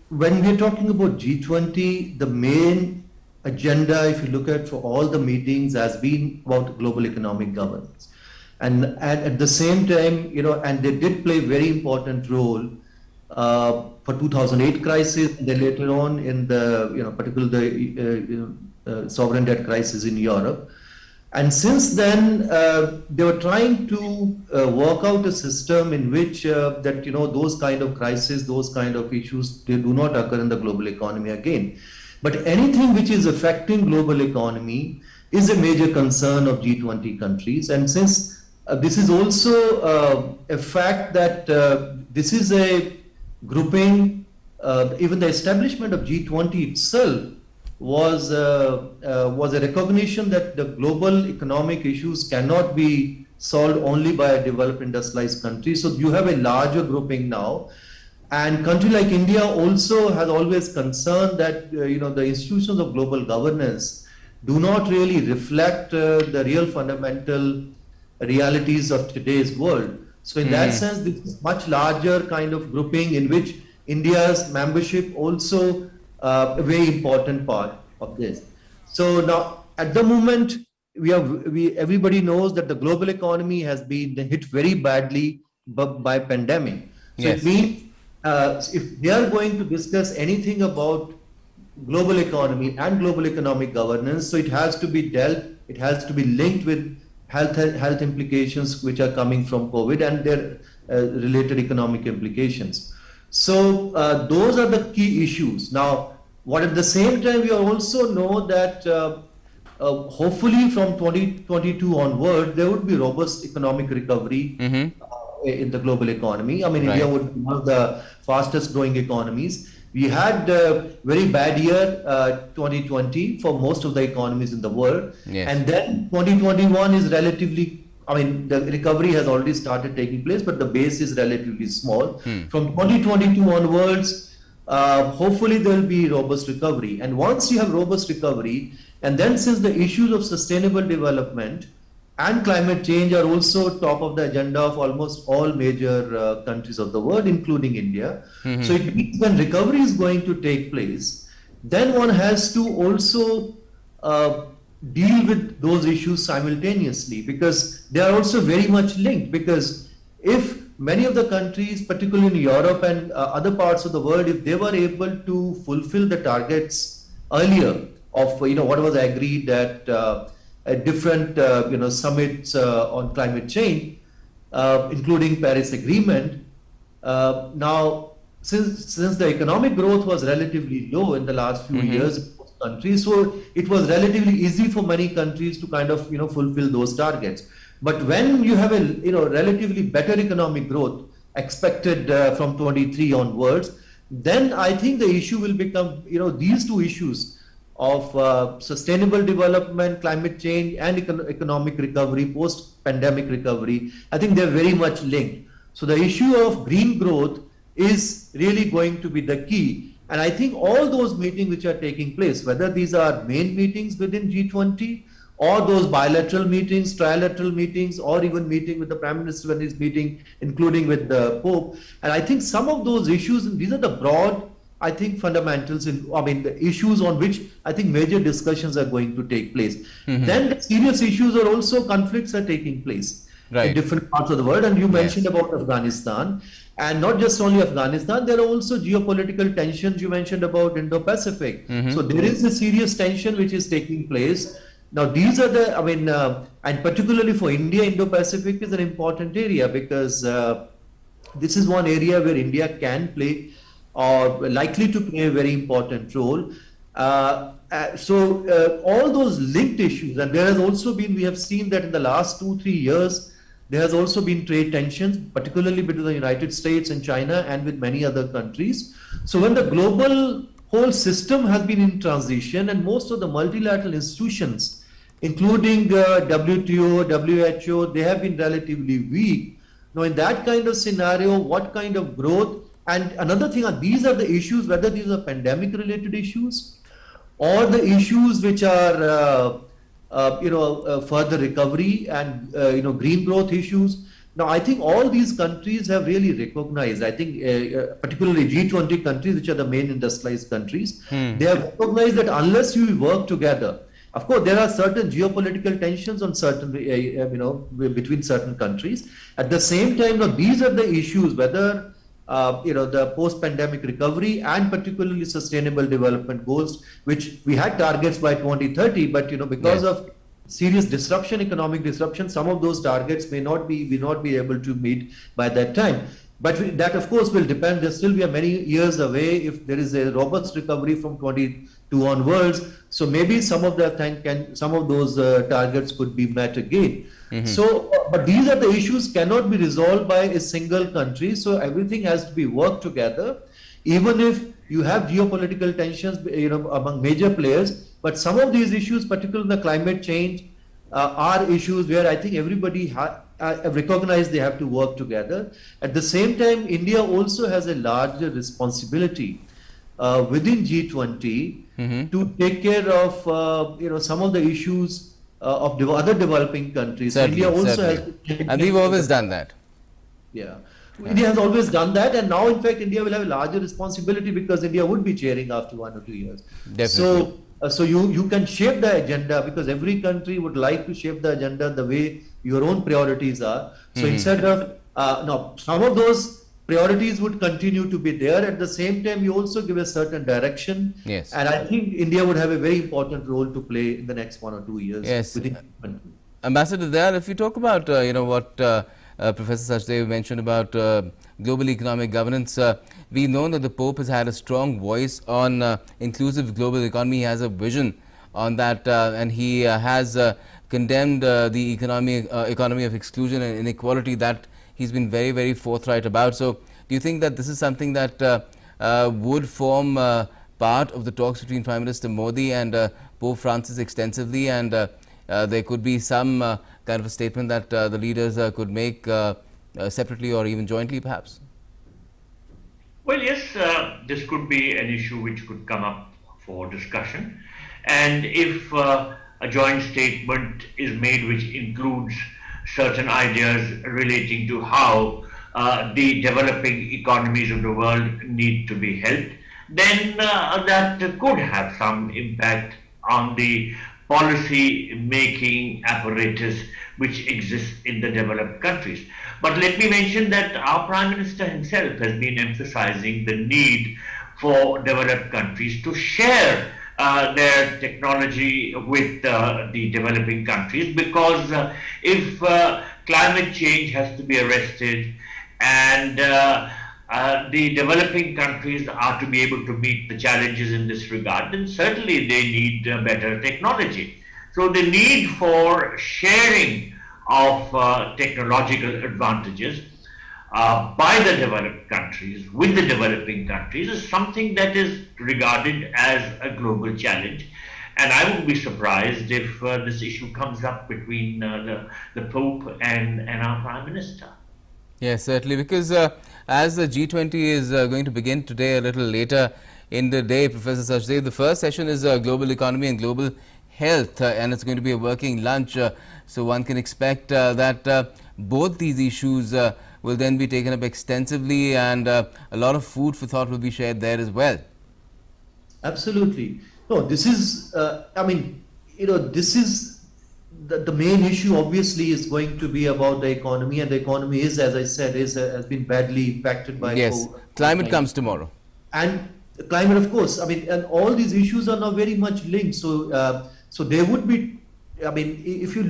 when we're talking about G20, the main agenda, if you look at for all the meetings, has been about global economic governance. And at the same time, and they did play a very important role for 2008 crisis, and then later on in the, particularly the sovereign debt crisis in Europe. And since then, they were trying to work out a system in which those kind of crises, those kind of issues, they do not occur in the global economy again. But anything which is affecting global economy is a major concern of G20 countries. And since this is also a fact that this is a grouping, even the establishment of G20 itself was a recognition that the global economic issues cannot be solved only by a developed industrialized country. So you have a larger grouping now, and country like India also has always concerned that the institutions of global governance do not really reflect the real fundamental realities of today's world. So in that sense, this is much larger kind of grouping in which India's membership also a very important part of this. So now, at the moment, everybody knows that the global economy has been hit very badly by pandemic. So Yes. it means if they are going to discuss anything about global economy and global economic governance, so it has to be it has to be linked with health implications which are coming from COVID and their related economic implications. So those are the key issues. Now, what at the same time we also know that hopefully from 2022 onward, there would be robust economic recovery in the global economy. I mean, Right. India would be one of the fastest growing economies. We had a very bad year, 2020, for most of the economies in the world. Yes. And then 2021 is relatively, the recovery has already started taking place, but the base is relatively small. From 2022 onwards, hopefully there will be robust recovery. And once you have robust recovery, and then since the issues of sustainable development and climate change are also top of the agenda of almost all major countries of the world, including India. So it means when recovery is going to take place, then one has to also deal with those issues simultaneously, because they are also very much linked. Because if many of the countries, particularly in Europe and other parts of the world, if they were able to fulfill the targets earlier of what was agreed at different summits on climate change, including Paris Agreement. Now, since the economic growth was relatively low in the last few years in most countries, so it was relatively easy for many countries to kind of fulfill those targets. But when you have a relatively better economic growth expected from 23 onwards, then I think the issue will become these two issues of sustainable development, climate change, and economic recovery, post-pandemic recovery. I think they're very much linked. So the issue of green growth is really going to be the key. And I think all those meetings which are taking place, whether these are main meetings within G20 or those bilateral meetings, trilateral meetings, or even meeting with the Prime Minister when he's meeting, including with the Pope. And I think some of those issues, and these are the broad, I think, fundamentals, the issues on which I think major discussions are going to take place. Then the serious issues are also conflicts are taking place in different parts of the world. And you mentioned about Afghanistan. And not just only Afghanistan, there are also geopolitical tensions. You mentioned about Indo-Pacific. So there is a serious tension which is taking place. Now, these are the, and particularly for India, Indo-Pacific is an important area because this is one area where India can play or likely to play a very important role. So all those linked issues, and there has also been, we have seen that in the last 2-3 years, there has also been trade tensions, particularly between the United States and China and with many other countries. So when the global whole system has been in transition and most of the multilateral institutions, including WTO, WHO, they have been relatively weak. Now in that kind of scenario, what kind of growth? And another thing, these are the issues, whether these are pandemic related issues or the issues which are further recovery and green growth issues. Now, I think all these countries have really recognized, I think particularly G20 countries, which are the main industrialized countries, they have recognized that unless you work together, of course, there are certain geopolitical tensions on certain, between certain countries. At the same time, these are the issues, whether the post-pandemic recovery and particularly sustainable development goals, which we had targets by 2030, but because of serious disruption, economic disruption, some of those targets may not be able to meet by that time. But that, of course, will depend. There still be many years away if there is a robust recovery from 22 onwards. So maybe some of those targets could be met again. So, but these are the issues cannot be resolved by a single country. So everything has to be worked together, even if you have geopolitical tensions, among major players. But some of these issues, particularly the climate change, are issues where I think everybody have recognized they have to work together. At the same time, India also has a larger responsibility within G20 to take care of some of the issues of other developing countries. Certainly, India also certainly. has to and we've always done that. India has always done that, and now in fact India will have a larger responsibility because India would be chairing after 1 or 2 years. Definitely. So you can shape the agenda because every country would like to shape the agenda the way your own priorities are. So instead of some of those priorities would continue to be there. At the same time, you also give a certain direction. Yes. And I think India would have a very important role to play in the next 1 or 2 years. Yes. Within the country. Ambassador Dayal, if you talk about what Professor Sachdev mentioned about global economic governance, we know that the Pope has had a strong voice on inclusive global economy. He has a vision on that, and he has condemned the economy of exclusion and inequality that he's been very, very forthright about. So, do you think that this is something that would form part of the talks between Prime Minister Modi and Pope Francis extensively, and there could be some kind of a statement that the leaders could make separately or even jointly, perhaps? Well, yes, this could be an issue which could come up for discussion. And if a joint statement is made which includes certain ideas relating to how the developing economies of the world need to be helped, then that could have some impact on the policy making apparatus which exists in the developed countries. But let me mention that our Prime Minister himself has been emphasizing the need for developed countries to share their technology with the developing countries, because if climate change has to be arrested, and the developing countries are to be able to meet the challenges in this regard, then certainly they need better technology. So the need for sharing of technological advantages by the developed countries with the developing countries is something that is regarded as a global challenge. And I would be surprised if this issue comes up between the Pope and our Prime Minister. Yes, certainly, because as the G20 is going to begin today a little later in the day, Professor Sachdev, the first session is global economy and global health, and it's going to be a working lunch. So one can expect that both these issues will then be taken up extensively, and a lot of food for thought will be shared there as well. Absolutely. No, this is, this is the main issue obviously is going to be about the economy, and the economy is, as I said, has been badly impacted by climate comes tomorrow. And climate, of course, and all these issues are now very much linked. So, so there would be, if you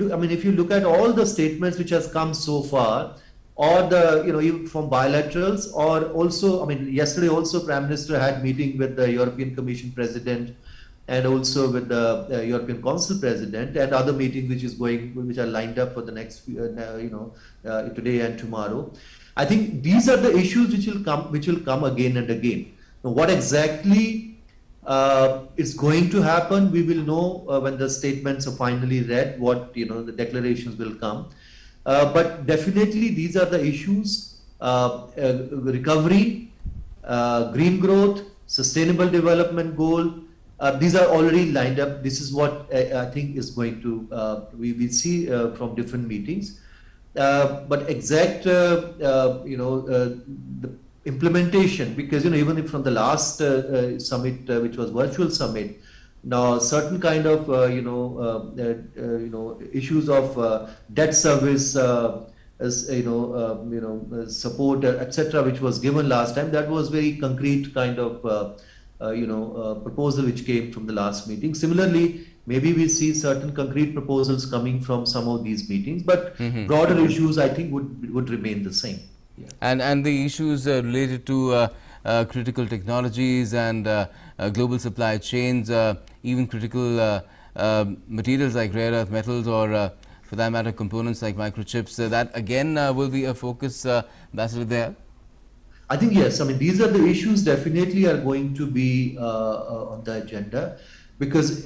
look at all the statements which has come so far, or the, even from bilaterals, or also, yesterday also Prime Minister had meeting with the European Commission President, and also with the European Council President, and other meetings which are lined up for the next, today and tomorrow. I think these are the issues which will come again and again. Now, what exactly is going to happen, we will know when the statements are finally read, what, the declarations will come. But definitely these are the issues: recovery, green growth, sustainable development goal. These are already lined up. This is what I think is going to, we will see from different meetings. But exact, the implementation, because, even if from the last summit, which was virtual summit, now certain kind of, issues of debt service, support, etc., which was given last time, that was very concrete kind of, proposal which came from the last meeting. Similarly, maybe we see certain concrete proposals coming from some of these meetings, but broader issues, I think, would remain the same. Yeah. And the issues related to critical technologies and global supply chains, even critical materials like rare earth metals, or for that matter components like microchips, that again will be a focus, Ambassador, there? I think yes. These are the issues definitely are going to be on the agenda, because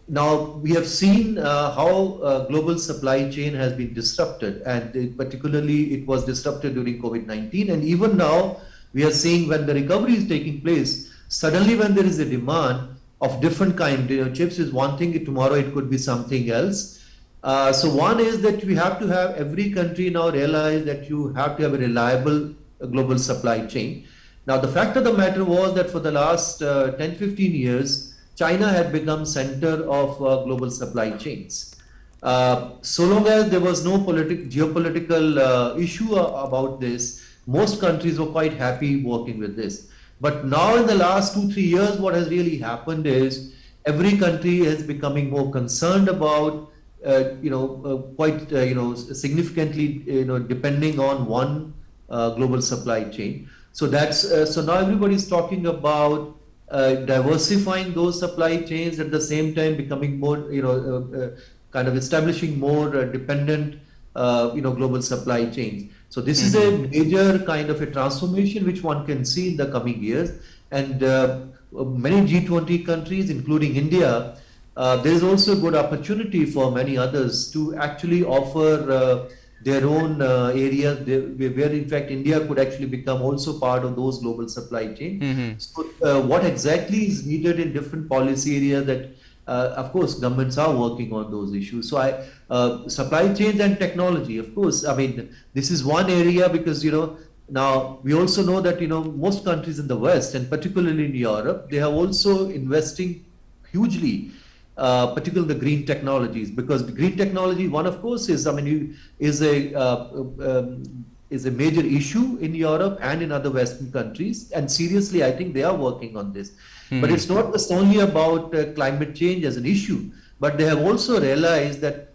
now we have seen how global supply chain has been disrupted, and particularly it was disrupted during COVID-19, and even now we are seeing when the recovery is taking place, suddenly when there is a demand of different kind, chips is one thing, tomorrow it could be something else. So one is that we have to have every country now realize that you have to have a reliable global supply chain. Now, the fact of the matter was that for the last 10-15 years, China had become center of global supply chains. So long as there was no geopolitical issue about this, most countries were quite happy working with this. But now in the last 2-3 years, what has really happened is every country is becoming more concerned about, quite, significantly, depending on one global supply chain. So that's so now everybody is talking about diversifying those supply chains, at the same time becoming more, kind of establishing more dependent, global supply chains. So this is a major kind of a transformation which one can see in the coming years, and many G20 countries, including India, there is also a good opportunity for many others to actually offer their own areas, where in fact India could actually become also part of those global supply chain. So what exactly is needed in different policy areas, that of course governments are working on those issues. So supply chains and technology, of course, this is one area, because now we also know that most countries in the West, and particularly in Europe, they are also investing hugely, particularly the green technologies, because the green technology, one of course is a major issue in Europe and in other Western countries, and seriously I think they are working on this. But it's not just only about climate change as an issue, but they have also realized that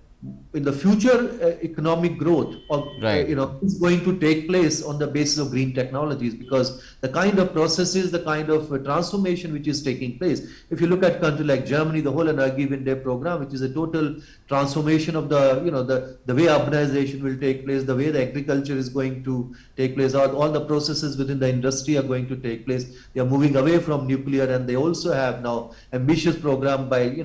in the future economic growth of Right. is going to take place on the basis of green technologies, because the kind of processes, the kind of transformation which is taking place. If you look at country like Germany, the whole Energiewende program, which is a total transformation of the way urbanization will take place, the way the agriculture is going to take place, all the processes within the industry are going to take place. They are moving away from nuclear, and they also have now ambitious program by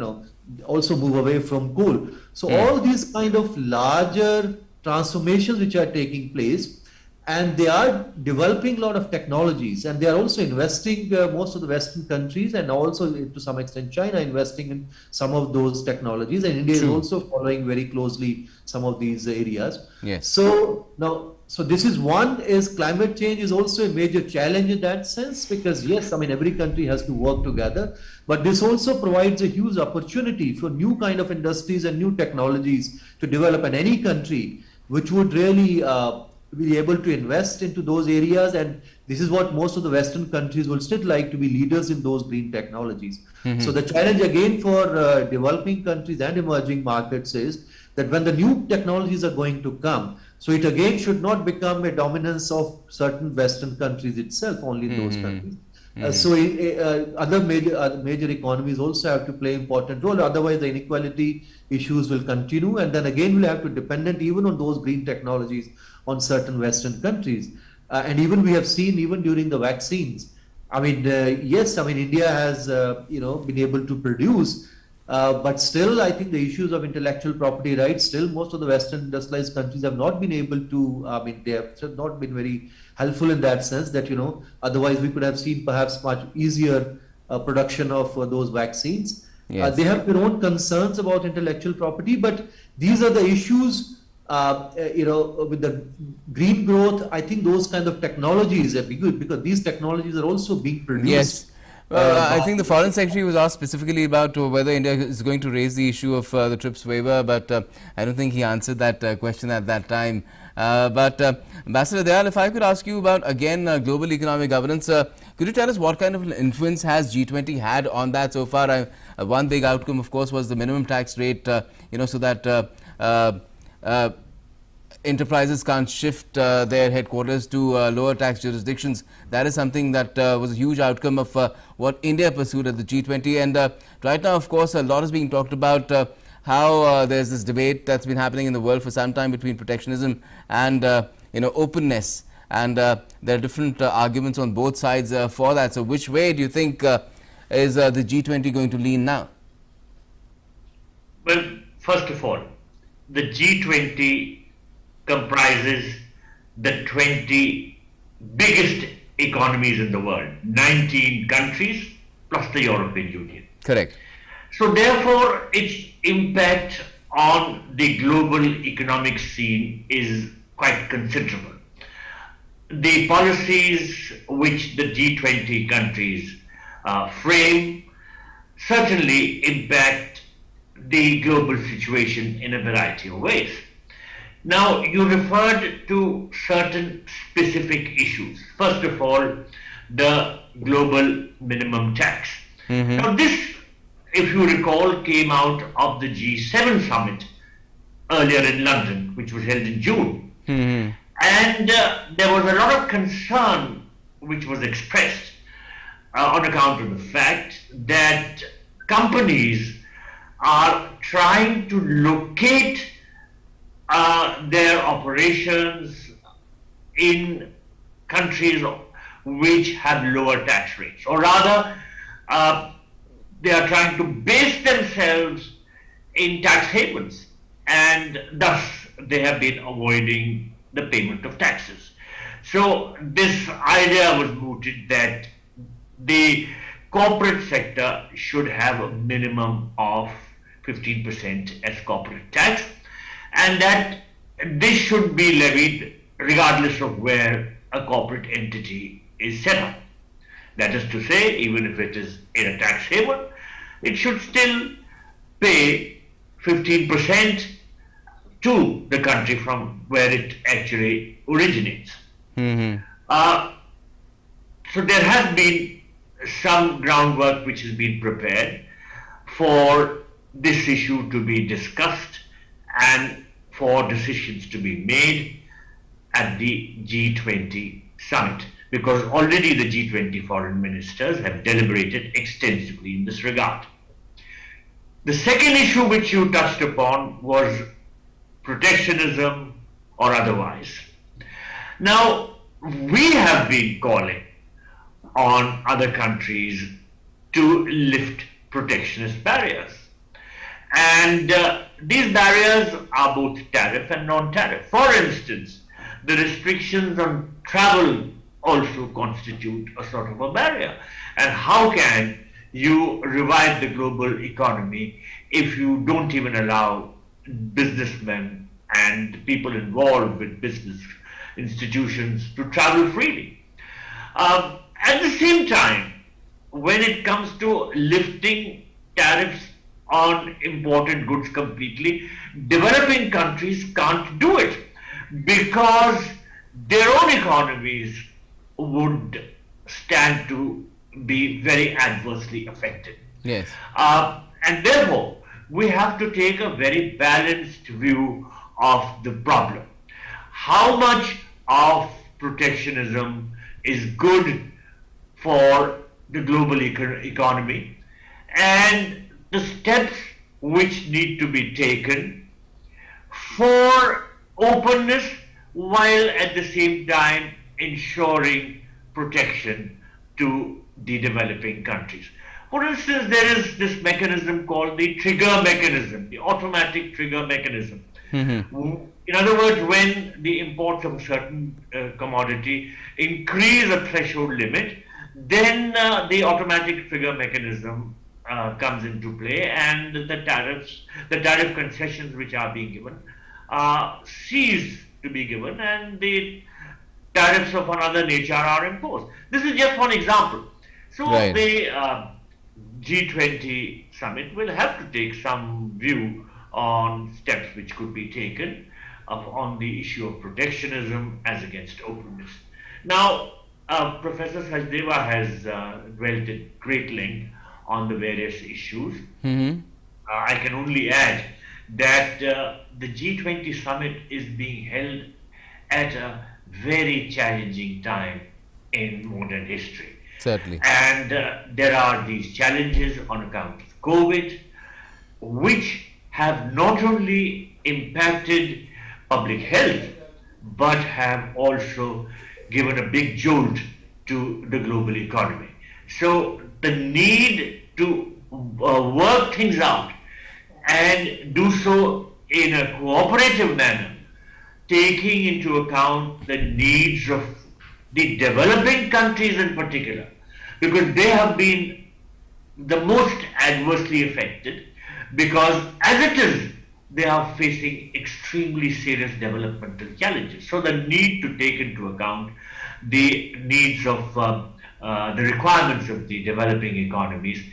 also move away from coal. So all these kind of larger transformations which are taking place, and they are developing a lot of technologies, and they are also investing, most of the Western countries and also to some extent China investing in some of those technologies, and India is also following very closely some of these areas. Yes. So now, so this is one, is climate change is also a major challenge in that sense, because yes, I mean, every country has to work together, but this also provides a huge opportunity for new kind of industries and new technologies to develop in any country, which would really be able to invest into those areas. And this is what most of the Western countries will still like, to be leaders in those green technologies. So the challenge again for developing countries and emerging markets is that when the new technologies are going to come, so it again should not become a dominance of certain Western countries itself, only in those countries. So other major economies also have to play important role. Otherwise, the inequality issues will continue, and then again we'll have to dependent even on those green technologies on certain Western countries. And even we have seen even during the vaccines. I mean, yes, I mean India has been able to produce. But still, I think the issues of intellectual property rights, still most of the Western industrialized countries have not been able to, I mean, they have not been very helpful in that sense that, otherwise we could have seen perhaps much easier production of those vaccines. Yes. They have their own concerns about intellectual property, but these are the issues, with the green growth. I think those kind of technologies are good, because these technologies are also being produced. Yes. I think the Foreign Secretary was asked specifically about whether India is going to raise the issue of the TRIPS waiver, but I don't think he answered that question at that time. But Ambassador Dayal, if I could ask you about, again, global economic governance, could you tell us what kind of influence has G20 had on that so far? One big outcome, of course, was the minimum tax rate, so that enterprises can't shift their headquarters to lower tax jurisdictions. That is something that was a huge outcome of what India pursued at the G20. And right now, of course, a lot is being talked about how there's this debate that's been happening in the world for some time between protectionism and openness. And there are different arguments on both sides for that. So which way do you think is the G20 going to lean now? Well, first of all, the G20 comprises the 20 biggest economies in the world, 19 countries plus the European Union. Correct. So therefore, its impact on the global economic scene is quite considerable. The policies which the G20 countries frame certainly impact the global situation in a variety of ways. Now, you referred to certain specific issues. First of all, the global minimum tax. Now, this, if you recall, came out of the G7 summit earlier in London, which was held in June. And there was a lot of concern which was expressed on account of the fact that companies are trying to locate their operations in countries which have lower tax rates, or rather they are trying to base themselves in tax havens, and thus they have been avoiding the payment of taxes. So this idea was mooted that the corporate sector should have a minimum of 15% as corporate tax, and that this should be levied regardless of where a corporate entity is set up. That is to say, even if it is in a tax haven, it should still pay 15% to the country from where it actually originates. So there has been some groundwork which has been prepared for this issue to be discussed and for decisions to be made at the G20 summit, because already the G20 foreign ministers have deliberated extensively in this regard. The second issue which you touched upon was protectionism or otherwise. Now, we have been calling on other countries to lift protectionist barriers. And these barriers are both tariff and non-tariff. For instance, the restrictions on travel also constitute a sort of a barrier. And how can you revive the global economy if you don't even allow businessmen and people involved with business institutions to travel freely? At the same time, when it comes to lifting tariffs on imported goods completely, developing countries can't do it because their own economies would stand to be very adversely affected. Yes. And therefore, we have to take a very balanced view of the problem. How much of protectionism is good for the global economy, and the steps which need to be taken for openness while at the same time ensuring protection to the developing countries. For instance, there is this mechanism called the trigger mechanism, the automatic trigger mechanism. In other words, when the imports of a certain commodity increase a threshold limit, then the automatic trigger mechanism comes into play, and the tariff concessions which are being given cease to be given, and the tariffs of another nature are imposed. This is just one example. So the G20 summit will have to take some view on steps which could be taken on the issue of protectionism as against openness. Now, Professor Sachdeva has dwelt at great length on the various issues. I can only add that the G20 summit is being held at a very challenging time in modern history. Certainly. And there are these challenges on account of COVID, which have not only impacted public health, but have also given a big jolt to the global economy. So the need to work things out and do so in a cooperative manner, taking into account the needs of the developing countries in particular, because they have been the most adversely affected, because as it is, they are facing extremely serious developmental challenges. So the need to take into account the needs of the requirements of the developing economies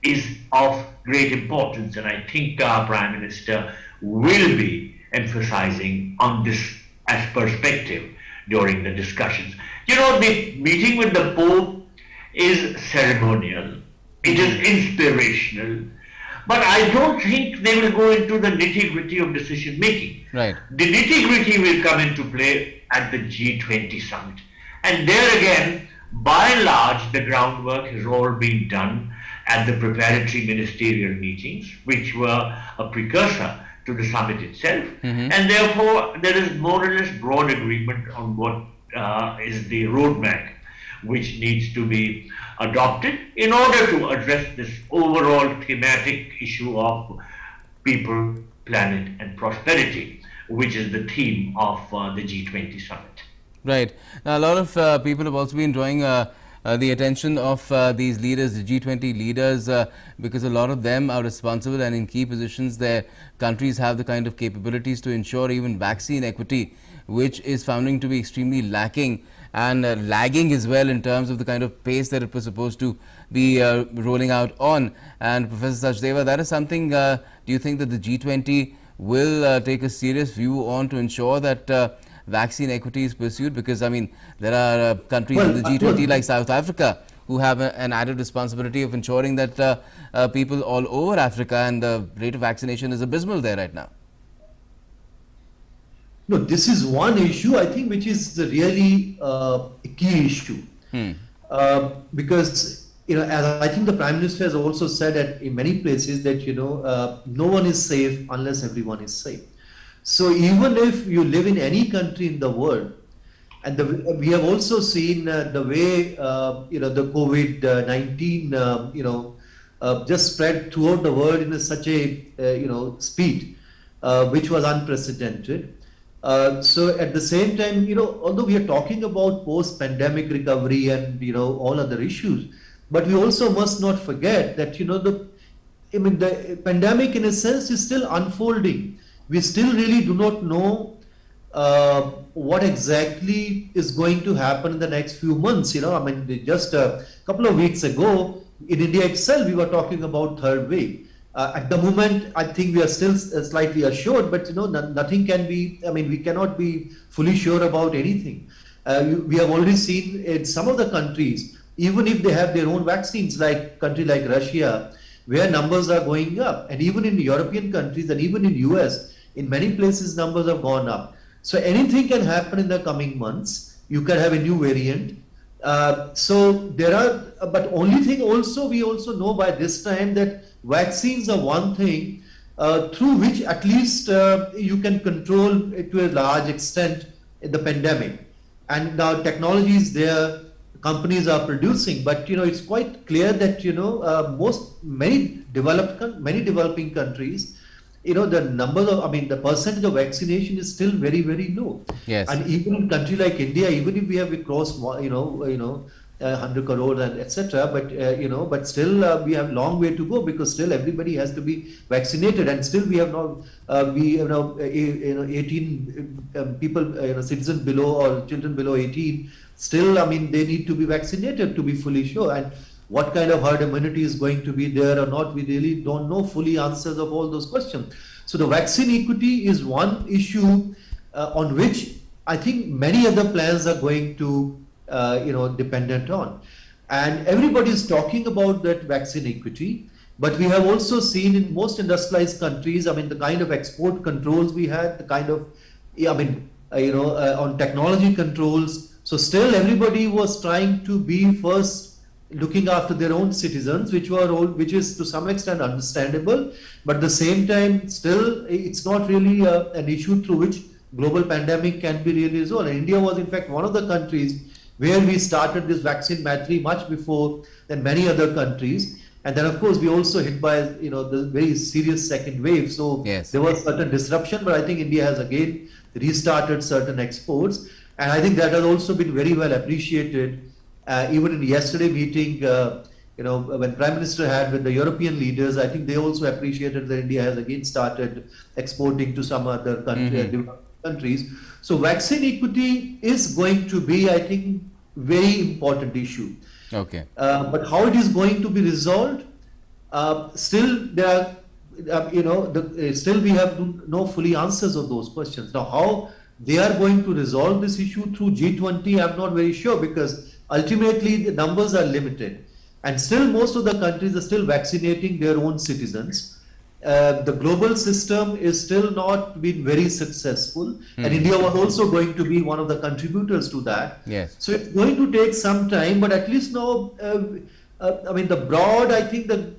is of great importance, and I think our Prime Minister will be emphasizing on this as perspective during the discussions. You know, the meeting with the Pope is ceremonial, it is inspirational, but I don't think they will go into the nitty-gritty of decision making. Right. The nitty-gritty will come into play at the G20 summit. And there again, by and large, the groundwork has all been done at the preparatory ministerial meetings, which were a precursor to the summit itself. And therefore, there is more or less broad agreement on what is the roadmap which needs to be adopted in order to address this overall thematic issue of people, planet, and prosperity, which is the theme of the G20 summit. Right. Now, a lot of people have also been drawing the attention of these leaders, the G20 leaders, because a lot of them are responsible and in key positions. Their countries have the kind of capabilities to ensure even vaccine equity, which is founding to be extremely lacking and lagging as well in terms of the kind of pace that it was supposed to be rolling out on. And Professor Sachdeva, that is something, do you think that the G20 will take a serious view on to ensure that vaccine equity is pursued? Because, I mean, there are countries in the G20 like South Africa who have an added responsibility of ensuring that people all over Africa, and the rate of vaccination is abysmal there right now. No, this is one issue, I think, which is really a key issue. Because, as I think the Prime Minister has also said in many places that, no one is safe unless everyone is safe. So even if you live in any country in the world, and we have also seen the way, the COVID-19, just spread throughout the world in such a, speed, which was unprecedented. So at the same time, although we are talking about post-pandemic recovery and, all other issues, but we also must not forget that, the pandemic in a sense is still unfolding. We still really do not know what exactly is going to happen in the next few months. Just a couple of weeks ago, in India itself, we were talking about third wave. At the moment, I think we are still slightly assured, but nothing can be, we cannot be fully sure about anything. We have already seen in some of the countries, even if they have their own vaccines, like country like Russia, where numbers are going up, and even in European countries and even in US, in many places numbers have gone up. So anything can happen in the coming months. You can have a new variant. So there are, but only thing also, we also know by this time that vaccines are one thing through which at least you can control it to a large extent the pandemic. And now technology is there, companies are producing, but it's quite clear that many developing countries, the number of, the percentage of vaccination is still very, very low. Yes. And even in country like India, even if we have crossed 100 crore and etc., but still we have long way to go, because still everybody has to be vaccinated, and still we have not 18 people, citizens below or children below 18, still they need to be vaccinated to be fully sure. And what kind of herd immunity is going to be there or not, we really don't know fully answers of all those questions. So the vaccine equity is one issue on which I think many other plans are going to dependent on. And everybody is talking about that vaccine equity, but we have also seen in most industrialized countries, the kind of export controls we had, the kind of, on technology controls. So still everybody was trying to be first looking after their own citizens, which is to some extent understandable, but at the same time, still it's not really an issue through which global pandemic can be really resolved. And India was in fact one of the countries where we started this vaccine battery much before than many other countries. And then of course we also hit by the very serious second wave. So yes, there was certain disruption, but I think India has again restarted certain exports. And I think that has also been very well appreciated. Even in yesterday meeting, when Prime Minister had with the European leaders, I think they also appreciated that India has again started exporting to some other countries. So vaccine equity is going to be, I think, very important issue. Okay. But how it is going to be resolved, still there are, still we have no fully answers of those questions. Now, how they are going to resolve this issue through G20, I'm not very sure, because ultimately the numbers are limited, and still most of the countries are still vaccinating their own citizens. The global system is still not been very successful, and India was also going to be one of the contributors to that. Yes. So it's going to take some time, but at least now, the broad, I think the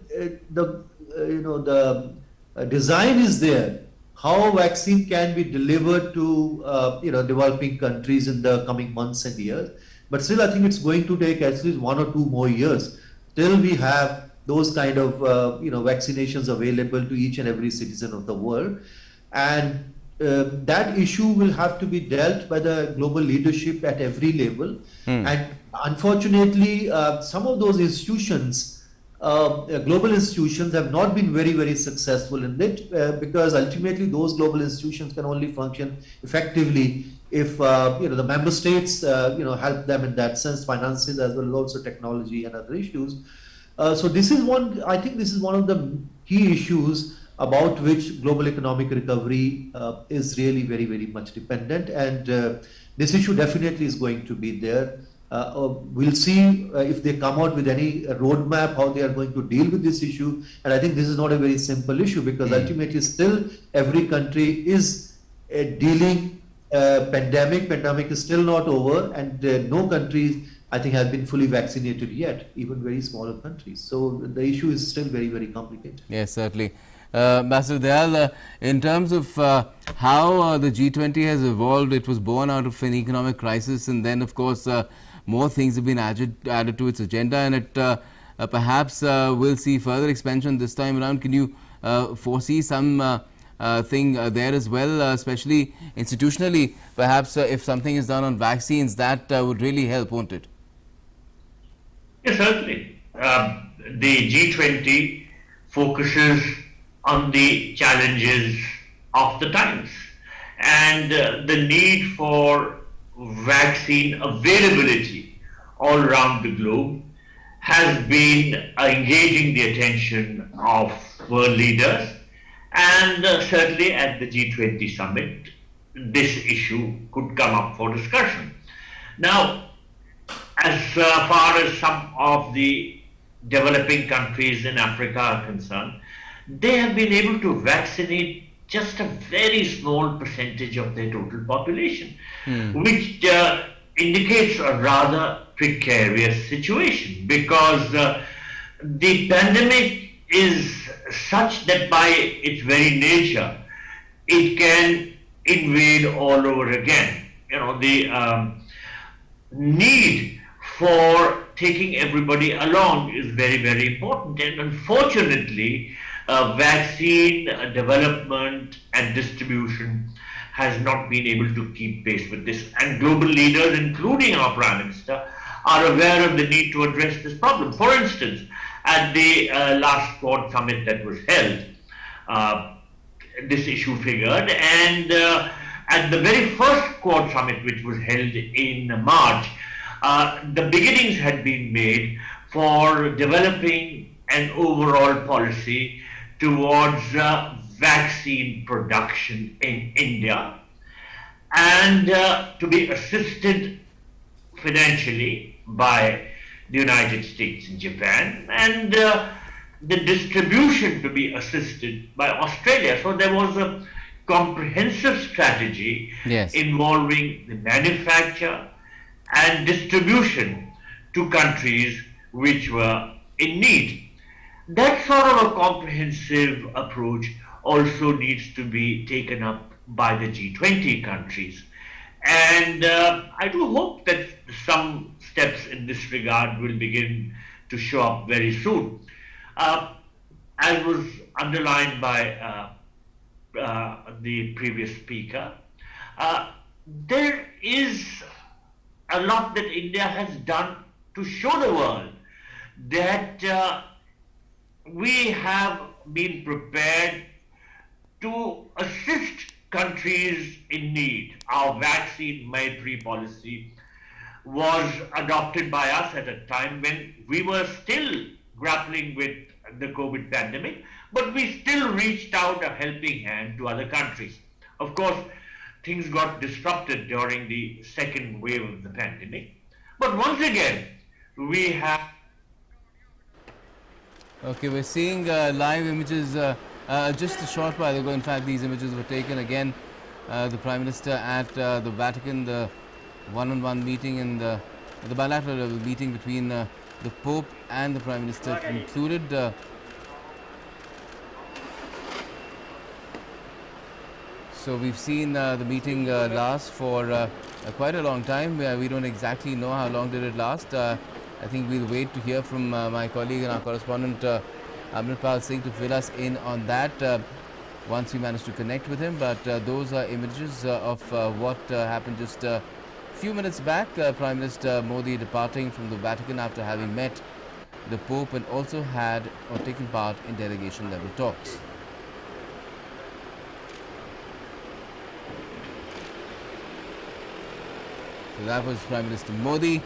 design is there. How vaccine can be delivered to developing countries in the coming months and years. But still, I think it's going to take at least 1 or 2 more years till we have those kind of vaccinations available to each and every citizen of the world. And that issue will have to be dealt by the global leadership at every level. And unfortunately, some of those institutions, global institutions, have not been very, very successful in it, because ultimately those global institutions can only function effectively if the member states help them in that sense, finances as well as also technology and other issues. So this is one, I think this is one of the key issues about which global economic recovery is really very, very much dependent, and this issue definitely is going to be there. We'll see if they come out with any roadmap how they are going to deal with this issue, and I think this is not a very simple issue, because ultimately still every country is dealing Pandemic is still not over, and no country, I think, has been fully vaccinated yet, even very smaller countries. So the issue is still very, very complicated. Yes, certainly. Ambassador Dayal, in terms of how the G20 has evolved, it was born out of an economic crisis, and then, of course, more things have been added to its agenda, and it perhaps will see further expansion this time around. Can you foresee some thing there as well, especially institutionally? Perhaps if something is done on vaccines, that would really help, won't it? Yes, certainly. The G20 focuses on the challenges of the times, and the need for vaccine availability all around the globe has been engaging the attention of world leaders, and certainly at the G20 summit this issue could come up for discussion. Now, as far as some of the developing countries in Africa are concerned, they have been able to vaccinate just a very small percentage of their total population, which indicates a rather precarious situation, because the pandemic is such that by its very nature it can invade all over again. You know, the need for taking everybody along is very, very important, and unfortunately vaccine development and distribution has not been able to keep pace with this, and global leaders, including our Prime Minister, are aware of the need to address this problem. For instance, at the last Quad Summit that was held, this issue figured, and at the very first Quad Summit, which was held in March, the beginnings had been made for developing an overall policy towards vaccine production in India, and to be assisted financially by the United States and Japan, and the distribution to be assisted by Australia. So there was a comprehensive strategy involving the manufacture and distribution to countries which were in need. That sort of a comprehensive approach also needs to be taken up by the G20 countries. And I do hope that some steps in this regard will begin to show up very soon. As was underlined by the previous speaker, there is a lot that India has done to show the world that we have been prepared to assist countries in need. Our vaccine Maitri policy was adopted by us at a time when we were still grappling with the COVID pandemic, but we still reached out a helping hand to other countries. Of course, things got disrupted during the second wave of the pandemic, but once again, we have... Okay, we're seeing live images just a short while ago. In fact, these images were taken again. The Prime Minister at the Vatican, the one-on-one meeting and the bilateral level meeting between the Pope and the Prime Minister concluded. So we've seen the meeting last for quite a long time. We don't exactly know how long did it last. I think we'll wait to hear from my colleague and our correspondent Amritpal Singh to fill us in on that once we manage to connect with him. But those are images of what happened just a few minutes back. Prime Minister Modi departing from the Vatican after having met the Pope and also had or taken part in delegation level talks. So that was Prime Minister Modi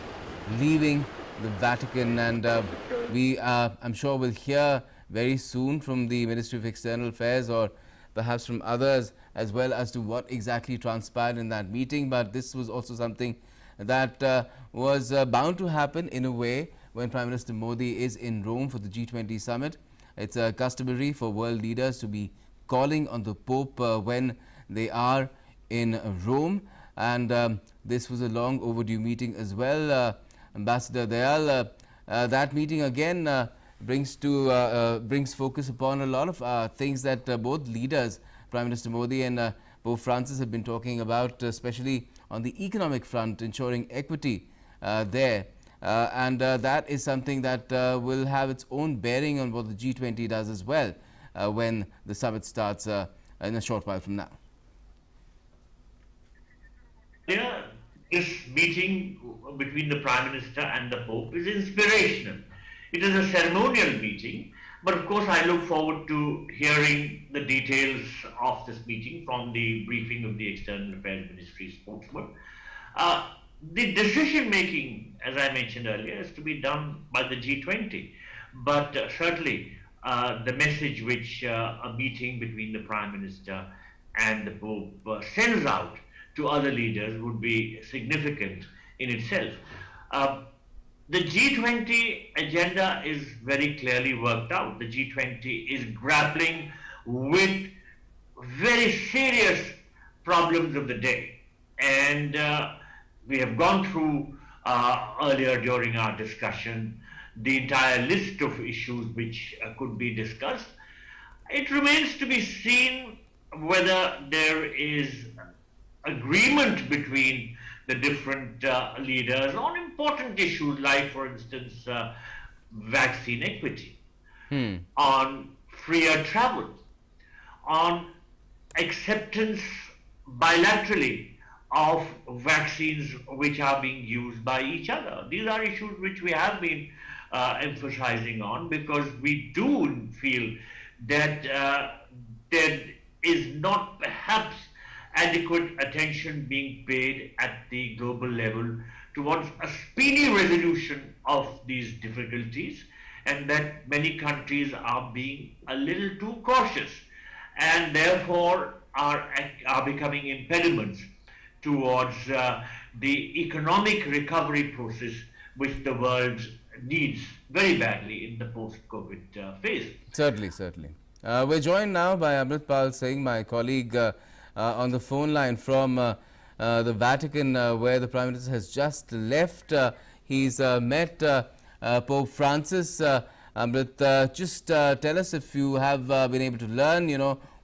leaving the Vatican, and I'm sure we'll hear very soon from the Ministry of External Affairs or perhaps from others as well as to what exactly transpired in that meeting. But this was also something that was bound to happen in a way when Prime Minister Modi is in Rome for the G20 Summit. It's customary for world leaders to be calling on the Pope when they are in Rome, and this was a long overdue meeting as well. Ambassador Dayal, that meeting again brings focus upon a lot of things that both leaders, Prime Minister Modi and Pope Francis, have been talking about, especially on the economic front, ensuring equity there. And that is something that will have its own bearing on what the G20 does as well when the summit starts in a short while from now. Yeah, this meeting between the Prime Minister and the Pope is inspirational. It is a ceremonial meeting, but of course I look forward to hearing the details of this meeting from the briefing of the External Affairs Ministry spokesman. The decision making, as I mentioned earlier, is to be done by the G20, but certainly the message which a meeting between the Prime Minister and the Pope sends out to other leaders would be significant in itself. The G20 agenda is very clearly worked out. The G20 is grappling with very serious problems of the day, and we have gone through earlier during our discussion the entire list of issues which could be discussed. It remains to be seen whether there is agreement between the different leaders on important issues like, for instance, vaccine equity, on freer travel, on acceptance bilaterally of vaccines which are being used by each other. These are issues which we have been emphasizing on, because we do feel that there is not perhaps adequate attention being paid at the global level towards a speedy resolution of these difficulties, and that many countries are being a little too cautious and therefore are becoming impediments towards the economic recovery process which the world needs very badly in the post-COVID phase. Certainly, certainly. We're joined now by Amritpal Singh, my colleague on the phone line from the Vatican, where the Prime Minister has just left. He's met Pope Francis. Amrit, just tell us if you have been able to learn,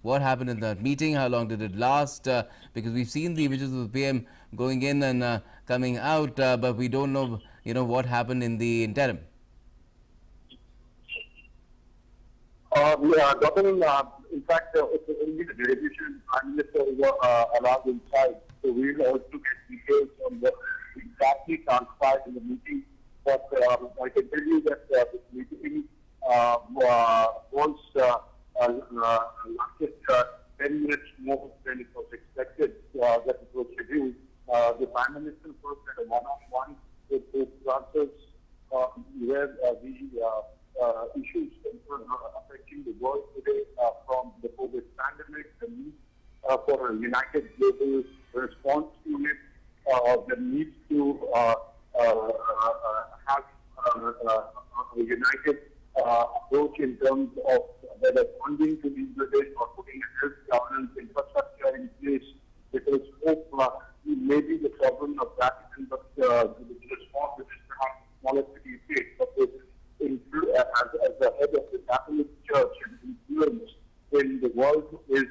what happened in that meeting, how long did it last, because we've seen the images of the PM going in and coming out, but we don't know, what happened in the interim. In fact, it's only the delegation Prime Minister allowed inside, so we will also get details on what exactly transpired in the meeting. But I can tell you that this meeting was lasted 10 minutes more than it was expected that it was scheduled. The Prime Minister first had a one-on-one with Pope Francis, where the issues affecting the world today, from the COVID pandemic, the need for a united global response to it, the need to have a united approach in terms of whether funding to these related or putting a health governance infrastructure in place, because hope maybe the problem of Vatican, but the response which is perhaps smaller city state, but as the head of the Catholic Church and influence in the world is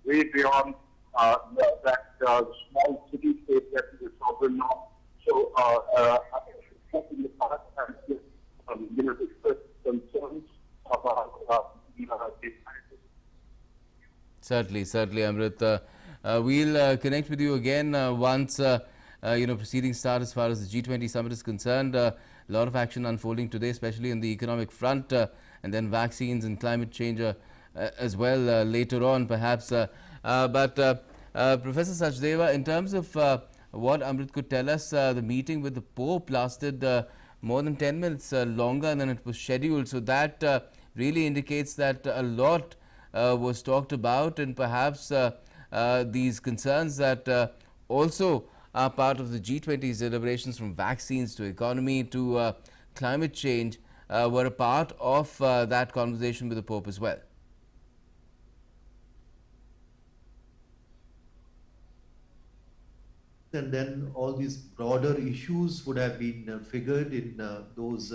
way beyond that small city state that is a sovereign of. So, in the past, has expressed concerns about Certainly, Amrit. We'll connect with you again once proceedings start as far as the G20 Summit is concerned. A lot of action unfolding today, especially on the economic front, and then vaccines and climate change as well later on, perhaps. But Professor Sachdeva, in terms of what Amrit could tell us, the meeting with the Pope lasted more than 10 minutes longer than it was scheduled. So that really indicates that a lot was talked about, and perhaps these concerns that also are part of the G20's deliberations, from vaccines to economy to climate change, were a part of that conversation with the Pope as well. and then all these broader issues would have been figured in those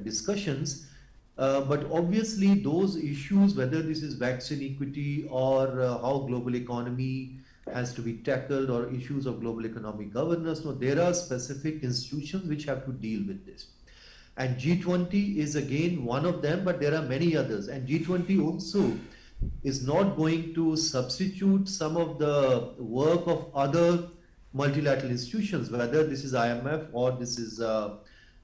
discussions. But obviously those issues, whether this is vaccine equity or how global economy has to be tackled or issues of global economic governance, no, there are specific institutions which have to deal with this. And G20 is again one of them, but there are many others. And G20 also is not going to substitute some of the work of other multilateral institutions, whether this is IMF or this is WHO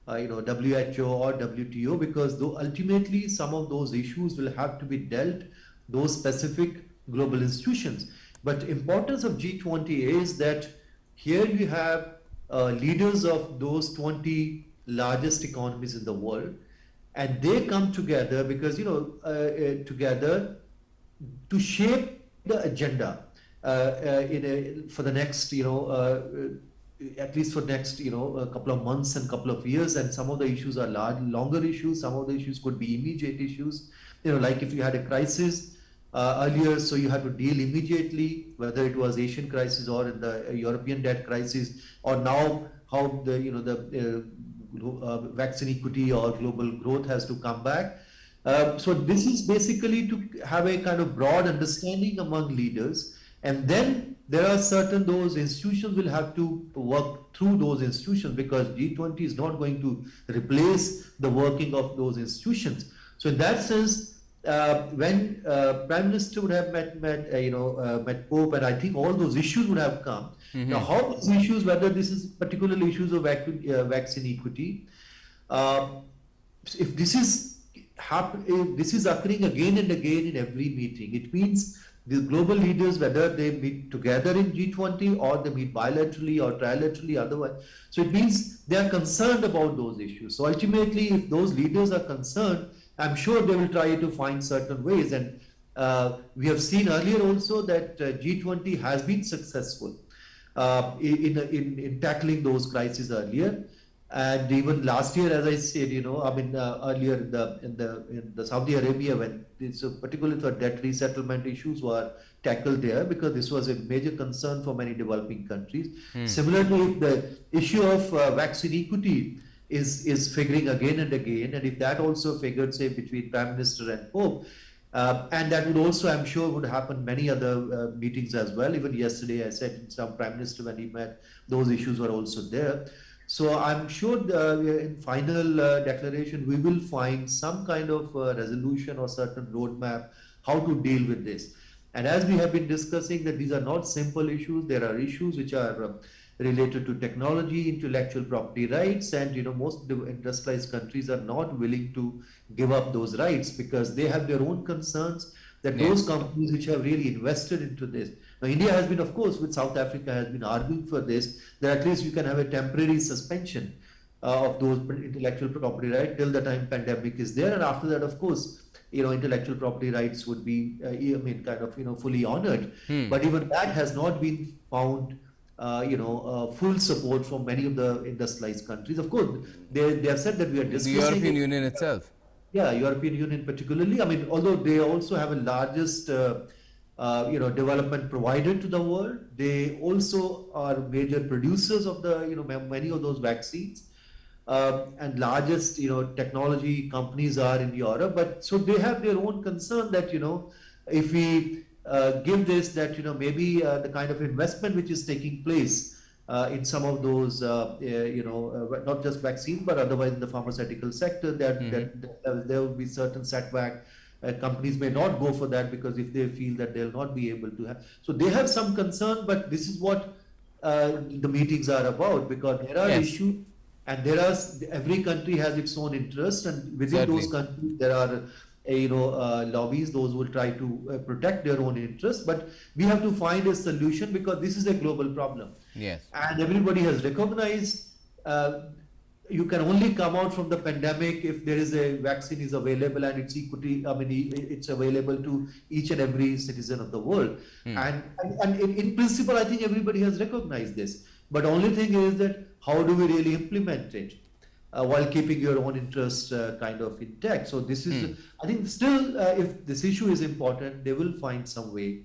or WTO, because though ultimately some of those issues will have to be dealt those specific global institutions. But importance of G20 is that here you have leaders of those 20 largest economies in the world, and they come together because together to shape the agenda for the next at least for next a couple of months and couple of years. And some of the issues are longer issues, some of the issues could be immediate issues, like if you had a crisis earlier, so you had to deal immediately, whether it was Asian crisis or in the European debt crisis, or now how the vaccine equity or global growth has to come back. So this is basically to have a kind of broad understanding among leaders, and then there are certain those institutions will have to work through those institutions, because G20 is not going to replace the working of those institutions. So in that sense, when Prime Minister would have met Pope, and I think all those issues would have come. Mm-hmm. Now, how those issues, whether this is particularly issues of vaccine equity, if this is occurring again and again in every meeting, it means the global leaders, whether they meet together in G20 or they meet bilaterally or trilaterally, otherwise. So it means they are concerned about those issues. So ultimately, if those leaders are concerned, I'm sure they will try to find certain ways. And we have seen earlier also that G20 has been successful in tackling those crises earlier. And even last year, as I said, earlier in the Saudi Arabia, when it's particularly for debt resettlement issues were tackled there, because this was a major concern for many developing countries. Similarly, if the issue of vaccine equity is figuring again and again, and if that also figured, say, between Prime Minister and Pope, and that would also, I'm sure, would happen many other meetings as well. Even yesterday, I said some Prime Minister, when he met, those issues were also there. So I'm sure in final declaration, we will find some kind of resolution or certain roadmap how to deal with this. And as we have been discussing, that these are not simple issues. There are issues which are related to technology, intellectual property rights, and most industrialized countries are not willing to give up those rights because they have their own concerns, that those companies which have really invested into this. Now, India has been, of course, with South Africa, has been arguing for this, that at least you can have a temporary suspension of those intellectual property rights till the time pandemic is there. And after that, of course, intellectual property rights would be, fully honored. But even that has not been found, full support from many of the industrialized countries. Of course, they have said that we are discussing... The European Union itself. Yeah, European Union particularly. I mean, although they also have a largest... development provider to the world. They also are major producers of the, many of those vaccines, and largest, technology companies are in Europe. But so they have their own concern that, if we give this, that, maybe the kind of investment which is taking place in some of those, not just vaccines, but otherwise in the pharmaceutical sector, that there will be certain setback. Companies may not go for that because if they feel that they'll not be able to have. So they have some concern, but this is what the meetings are about, because there are issues, and there are, every country has its own interest, and within those countries there are lobbies, those will try to protect their own interests, but we have to find a solution because this is a global problem. Yes. And everybody has recognized you can only come out from the pandemic if there is a vaccine is available and it's it's available to each and every citizen of the world. And in principle, I think everybody has recognized this. But only thing is that how do we really implement it while keeping your own interest kind of intact? So this is, I think still, if this issue is important, they will find some way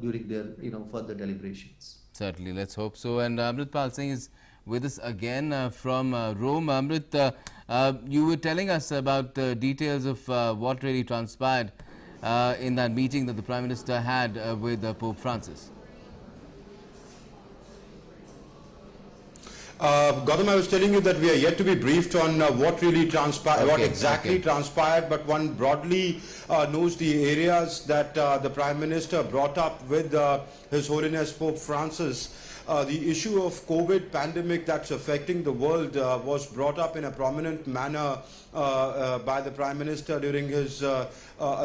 during their, further deliberations. Certainly, let's hope so. And Amrit Pal Singh is with us again from Rome. Amrit, you were telling us about the details of what really transpired in that meeting that the Prime Minister had with Pope Francis. Gautam, I was telling you that we are yet to be briefed on what really transpired, what exactly transpired, but one broadly knows the areas that the Prime Minister brought up with His Holiness Pope Francis. The issue of COVID pandemic that's affecting the world was brought up in a prominent manner by the Prime Minister during his a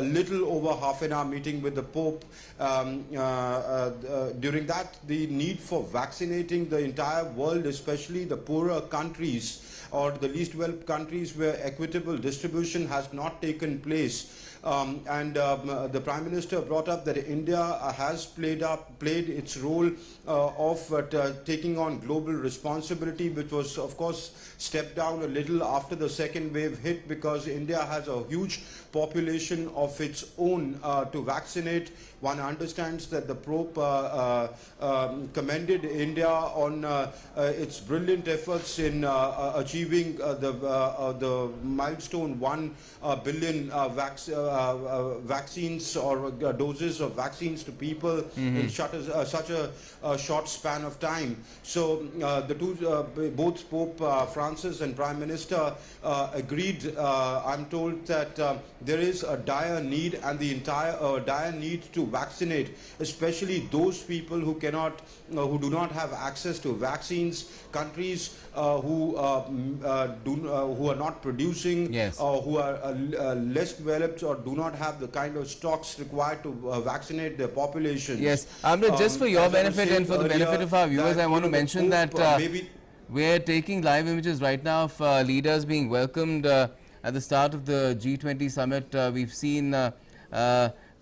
little over half an hour meeting with the Pope. During that, the need for vaccinating the entire world, especially the poorer countries or the least developed countries where equitable distribution has not taken place. The Prime Minister brought up that India has played its role of taking on global responsibility, which was of course stepped down a little after the second wave hit, because India has a huge population of its own to vaccinate. One understands that the Pope commended India on its brilliant efforts in achieving the milestone 1 billion vaccines or doses of vaccines to people in such a short span of time. So the two, both Pope Francis and Prime Minister agreed, I'm told, that there is a dire need, and the entire dire need to vaccinate, especially those people who cannot, who do not have access to vaccines, countries who are not producing, who are less developed or do not have the kind of stocks required to vaccinate their populations. Yes, Amrit, just for your benefit and for the benefit of our viewers, I want to mention that we're taking live images right now of leaders being welcomed at the start of the G20 Summit. We've seen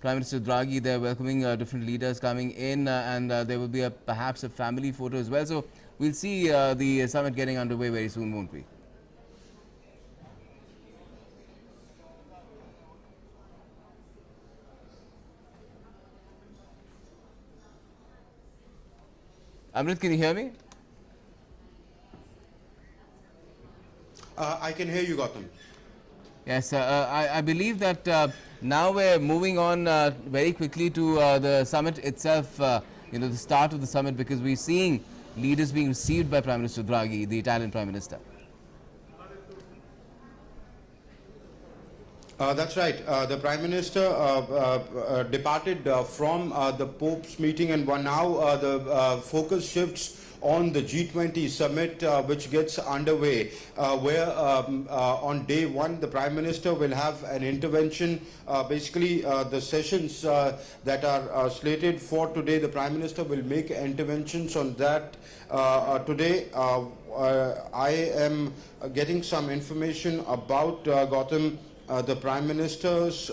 Prime Minister Draghi there welcoming different leaders coming in, and there will be perhaps a family photo as well. So we'll see the summit getting underway very soon, won't we? Amrit, can you hear me? I can hear you, Gautam. Yes, I believe that now we're moving on very quickly to the summit itself, you know, the start of the summit, because we're seeing leaders being received by Prime Minister Draghi, the Italian Prime Minister. That's right. The Prime Minister departed from the Pope's meeting, and now the focus shifts on the G20 Summit, which gets underway, where on day one the Prime Minister will have an intervention. Basically, the sessions that are slated for today, the Prime Minister will make interventions on that today. I am getting some information about Gautam, the Prime Minister's.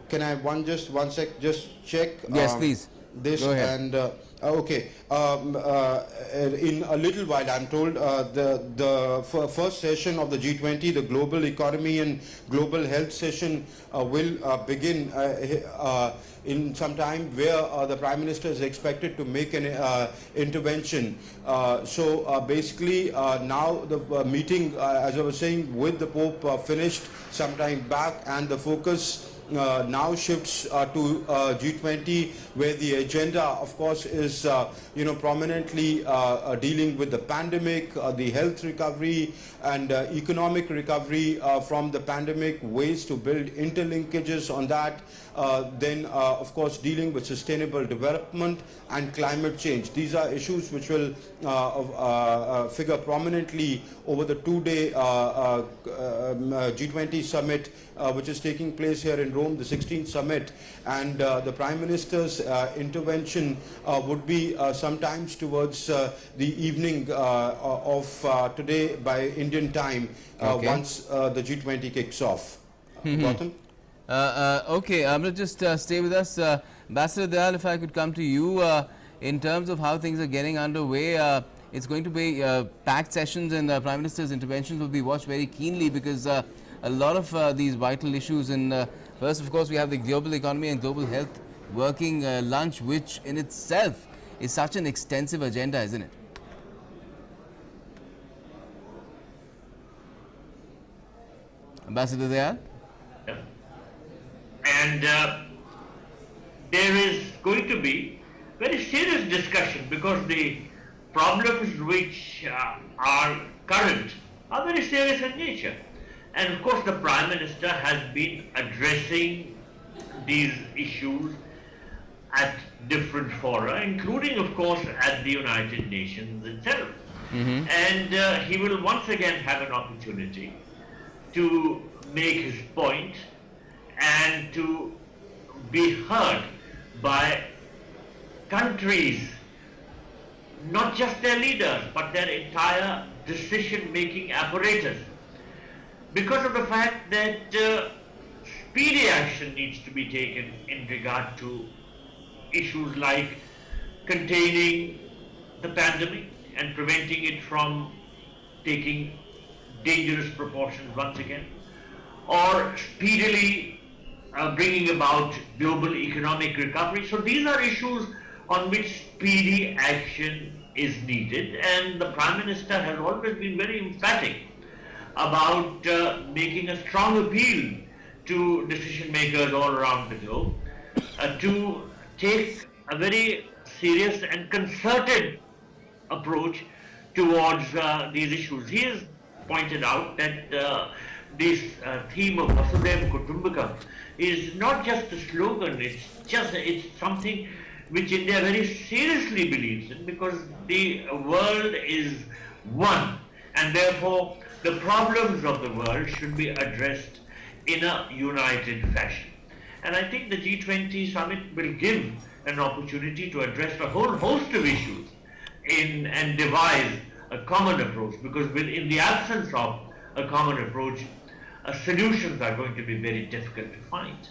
Can I one sec just check? Yes, please. This go ahead. And okay, in a little while, I'm told the first session of the G20, the global economy and global health session, will begin in some time, where the Prime Minister is expected to make an intervention. So basically, now the meeting, as I was saying, with the Pope finished some time back, and the focus now shifts to G20, where the agenda, of course, is prominently dealing with the pandemic, the health recovery, and economic recovery from the pandemic, ways to build interlinkages on that. Then, of course, dealing with sustainable development and climate change. These are issues which will figure prominently over the two-day G20 Summit, which is taking place here in Rome, the 16th Summit. And the Prime Minister's intervention would be sometimes towards the evening of today by Indian time, once the G20 kicks off. Gautam? Okay, Amrit, just stay with us. Ambassador Dayal, if I could come to you, in terms of how things are getting underway, it's going to be packed sessions, and the Prime Minister's interventions will be watched very keenly, because a lot of these vital issues, and first, of course, we have the global economy and global health working lunch, which in itself is such an extensive agenda, isn't it? Ambassador Dayal? And there is going to be very serious discussion because the problems which are current are very serious in nature. And of course the Prime Minister has been addressing these issues at different fora, including of course at the United Nations itself. And he will once again have an opportunity to make his point and to be heard by countries, not just their leaders, but their entire decision-making apparatus. Because of the fact that speedy action needs to be taken in regard to issues like containing the pandemic and preventing it from taking dangerous proportions once again, or speedily bringing about global economic recovery. So these are issues on which speedy action is needed, and the Prime Minister has always been very emphatic about making a strong appeal to decision makers all around the globe to take a very serious and concerted approach towards these issues. He has pointed out that this theme of Vasudhaiva Kutumbakam is not just a slogan, it's something which India very seriously believes in, because the world is one, and therefore the problems of the world should be addressed in a united fashion. And I think the G20 Summit will give an opportunity to address a whole host of issues and devise a common approach, because in the absence of a common approach, solutions are going to be very difficult to find.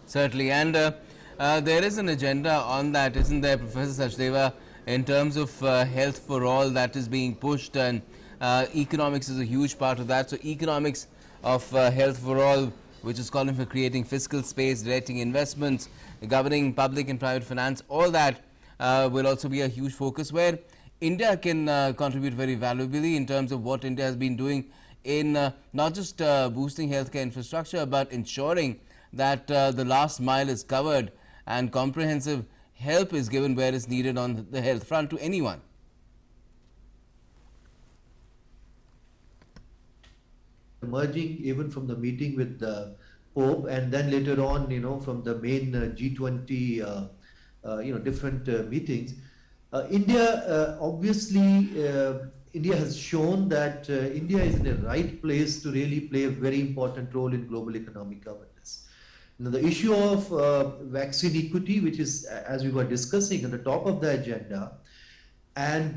Certainly, and there is an agenda on that, isn't there, Professor Sachdeva, in terms of health for all that is being pushed, and economics is a huge part of that. So economics of health for all, which is calling for creating fiscal space, directing investments, governing public and private finance, all that will also be a huge focus, where India can contribute very valuably in terms of what India has been doing in not just boosting healthcare infrastructure, but ensuring that the last mile is covered and comprehensive help is given where it's needed on the health front to anyone. Emerging even from the meeting with the Pope, and then later on, from the main G20, different meetings. India, obviously, India has shown that India is in the right place to really play a very important role in global economic governance. Now, the issue of vaccine equity, which is, as we were discussing, at the top of the agenda, and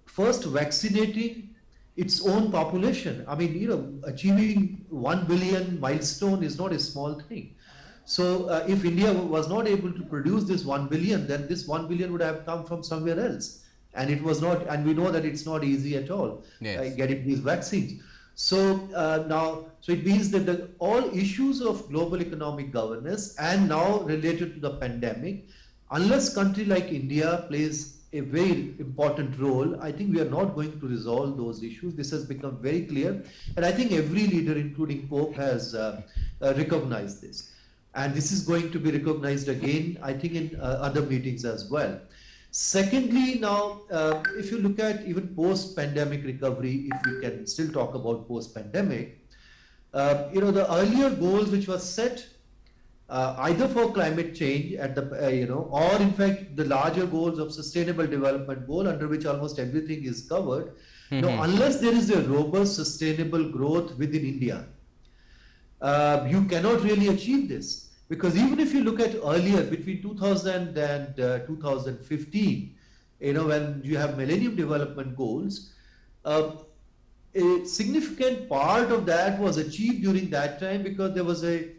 first vaccinating its own population. I mean, achieving 1 billion milestone is not a small thing. So if India was not able to produce this 1 billion, then this 1 billion would have come from somewhere else. And it was not, and we know that it's not easy at all, getting these vaccines. So so it means that all issues of global economic governance and now related to the pandemic, unless country like India plays a very important role, I think we are not going to resolve those issues. This has become very clear. And I think every leader, including Pope, has recognized this. And this is going to be recognized again, I think, in other meetings as well. Secondly, now, if you look at even post-pandemic recovery, if we can still talk about post-pandemic, the earlier goals which were set either for climate change at the, or in fact the larger goals of sustainable development goal, under which almost everything is covered. Now, unless there is a robust sustainable growth within India, you cannot really achieve this. Because even if you look at earlier, between 2000 and 2015, when you have Millennium Development Goals, a significant part of that was achieved during that time because there was a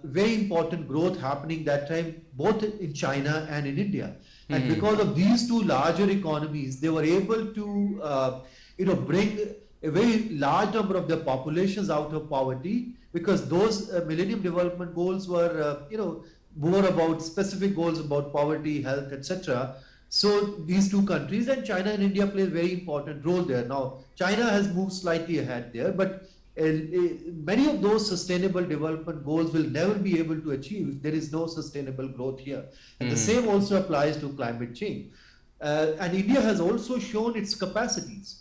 very important growth happening that time, both in China and in India. And because of these two larger economies, they were able to, bring a very large number of their populations out of poverty, because those Millennium Development Goals were, more about specific goals about poverty, health, etc. So these two countries, and China and India play a very important role there. Now, China has moved slightly ahead there, but many of those sustainable development goals will never be able to achieve if there is no sustainable growth here. And the same also applies to climate change. And India has also shown its capacities.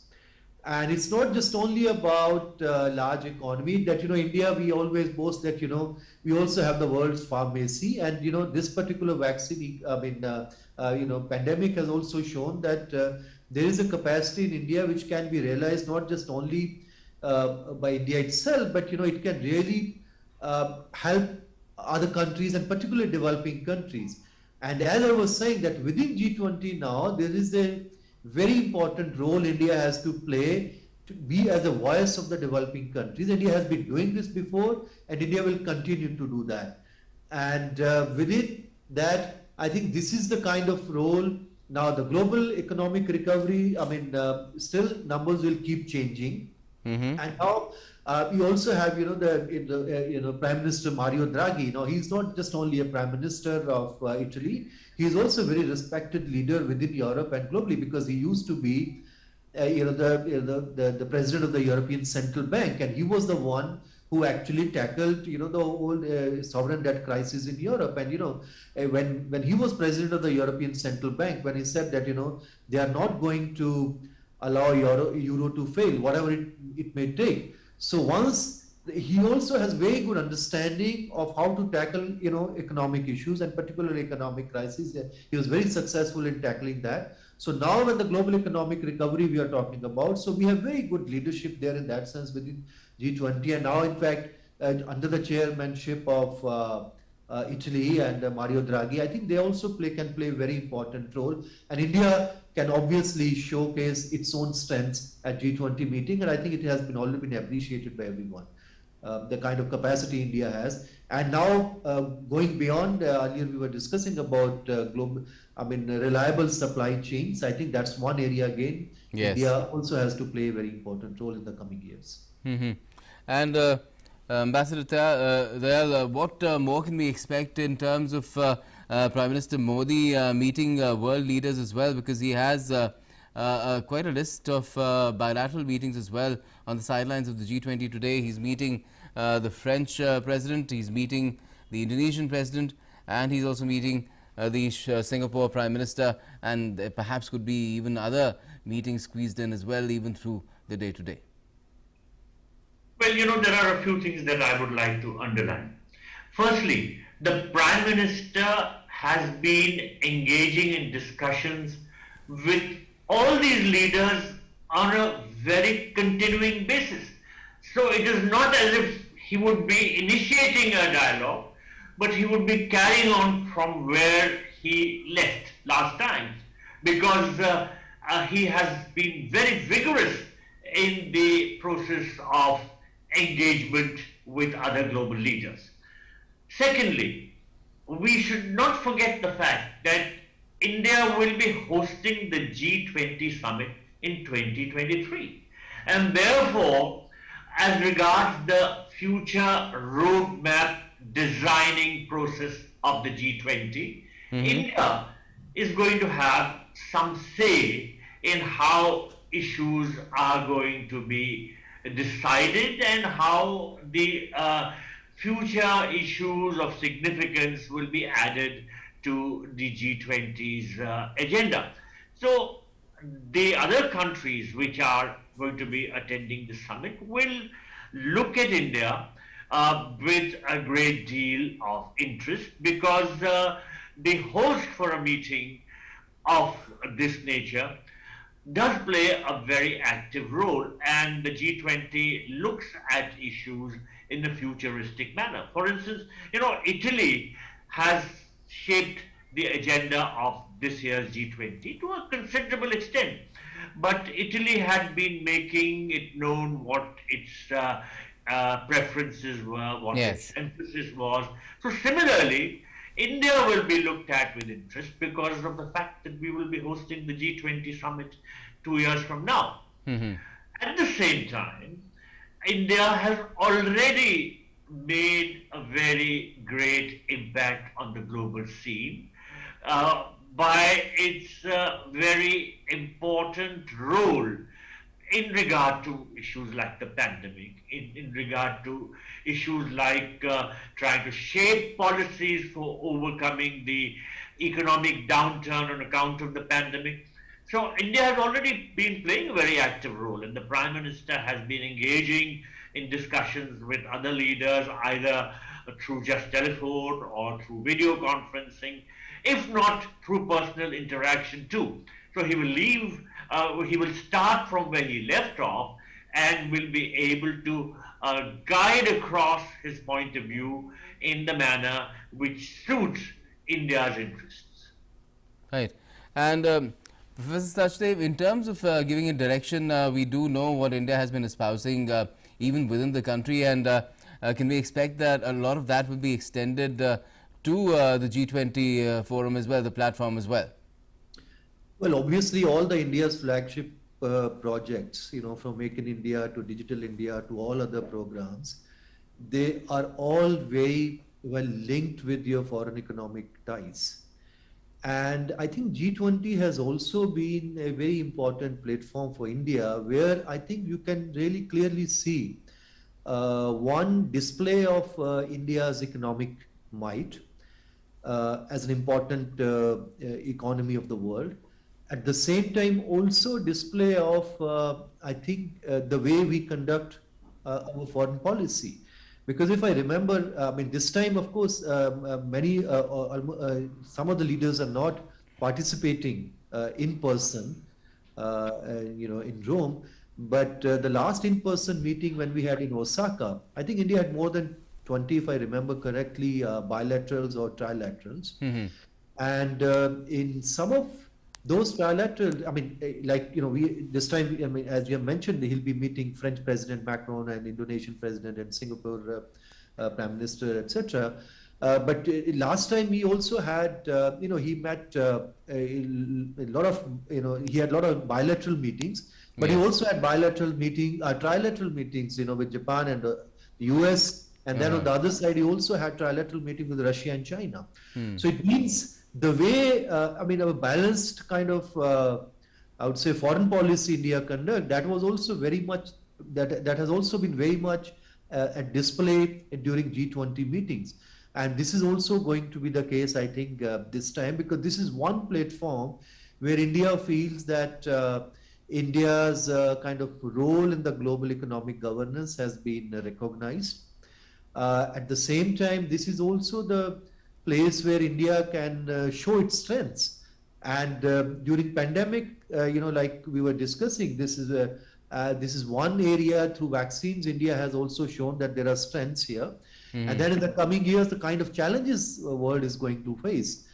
And it's not just only about large economy that, India, we always boast that, we also have the world's pharmacy. And, this particular vaccine, pandemic has also shown that there is a capacity in India which can be realized not just only by India itself, but, it can really help other countries and particularly developing countries. And as I was saying that within G20 now, there is a very important role India has to play to be as a voice of the developing countries. India has been doing this before, and India will continue to do that. And within that, I think this is the kind of role. Now, the global economic recovery, still numbers will keep changing. And now you also have, the Prime Minister Mario Draghi. Now, he's not just only a Prime Minister of Italy. He is also a very respected leader within Europe and globally, because he used to be, the president of the European Central Bank, and he was the one who actually tackled, the whole sovereign debt crisis in Europe. And when he was president of the European Central Bank, when he said that they are not going to allow euro to fail, whatever it may take. So once he also has very good understanding of how to tackle economic issues and particularly economic crises. He was very successful in tackling that. So now when the global economic recovery we are talking about, so we have very good leadership there in that sense within G20. And now in fact under the chairmanship of Italy and Mario Draghi, I think they also can play a very important role. And India can obviously showcase its own strengths at G20 meeting, and I think it has already been appreciated by everyone. The kind of capacity India has, and now going beyond. Earlier we were discussing about reliable supply chains. I think that's one area again. Yes. India also has to play a very important role in the coming years. And Ambassador Dayal, what more can we expect in terms of Prime Minister Modi meeting world leaders as well, because he has quite a list of bilateral meetings as well on the sidelines of the G20 today. He's meeting the French president, he's meeting the Indonesian president, and he's also meeting the Singapore Prime Minister, and there perhaps could be even other meetings squeezed in as well, even through the day today. Well, there are a few things that I would like to underline. Firstly, the Prime Minister has been engaging in discussions with all these leaders on a very continuing basis. So it is not as if he would be initiating a dialogue, but he would be carrying on from where he left last time, because he has been very vigorous in the process of engagement with other global leaders. Secondly, we should not forget the fact that India will be hosting the G20 Summit in 2023. And therefore, as regards the future roadmap designing process of the G20, India is going to have some say in how issues are going to be decided and how the future issues of significance will be added to the G20's agenda. So the other countries which are going to be attending the summit will look at India with a great deal of interest, because the host for a meeting of this nature does play a very active role, and the G20 looks at issues in a futuristic manner. For instance, Italy has shaped the agenda of this year's G20 to a considerable extent, but Italy had been making it known what its preferences were, what its emphasis was. So similarly, India will be looked at with interest because of the fact that we will be hosting the G20 summit 2 years from now. At the same time, India has already made a very great impact on the global scene by its very important role in regard to issues like the pandemic, in regard to issues like trying to shape policies for overcoming the economic downturn on account of the pandemic. So India has already been playing a very active role, and the Prime Minister has been engaging in discussions with other leaders, either through just telephone or through video conferencing, if not through personal interaction too. So he will start from where he left off and will be able to guide across his point of view in the manner which suits India's interests. Right. And Professor Sachdev, in terms of giving a direction, we do know what India has been espousing even within the country, and can we expect that a lot of that will be extended to the G20 forum as well, the platform as well? Well, obviously, all the India's flagship projects, from Make in India to Digital India to all other programs, they are all very well linked with your foreign economic ties. And I think G20 has also been a very important platform for India, where I think you can really clearly see one display of India's economic might as an important economy of the world. At the same time, also display of, I think, the way we conduct our foreign policy. Because if I remember, this time, of course, some of the leaders are not participating in person, in Rome. But the last in-person meeting when we had in Osaka, I think India had more than 20, if I remember correctly, bilaterals or trilaterals. Mm-hmm. And in some of those trilateral, this time, as you have mentioned, he'll be meeting French President Macron and Indonesian President and Singapore Prime Minister, etc. But last time he also had, he met a lot of, he had a lot of bilateral meetings, but he also had trilateral meetings, with Japan and the US. And then on the other side, he also had trilateral meeting with Russia and China. So it means the way, a balanced kind of, I would say, foreign policy India conduct, that was also very much, that has also been very much at display during G20 meetings. And this is also going to be the case, I think, this time, because this is one platform where India feels that India's kind of role in the global economic governance has been recognized. At the same time, this is also the place where India can show its strengths. And during pandemic, like we were discussing, this is one area through vaccines. India has also shown that there are strengths here. Mm-hmm. And then in the coming years, the kind of challenges the world is going to face.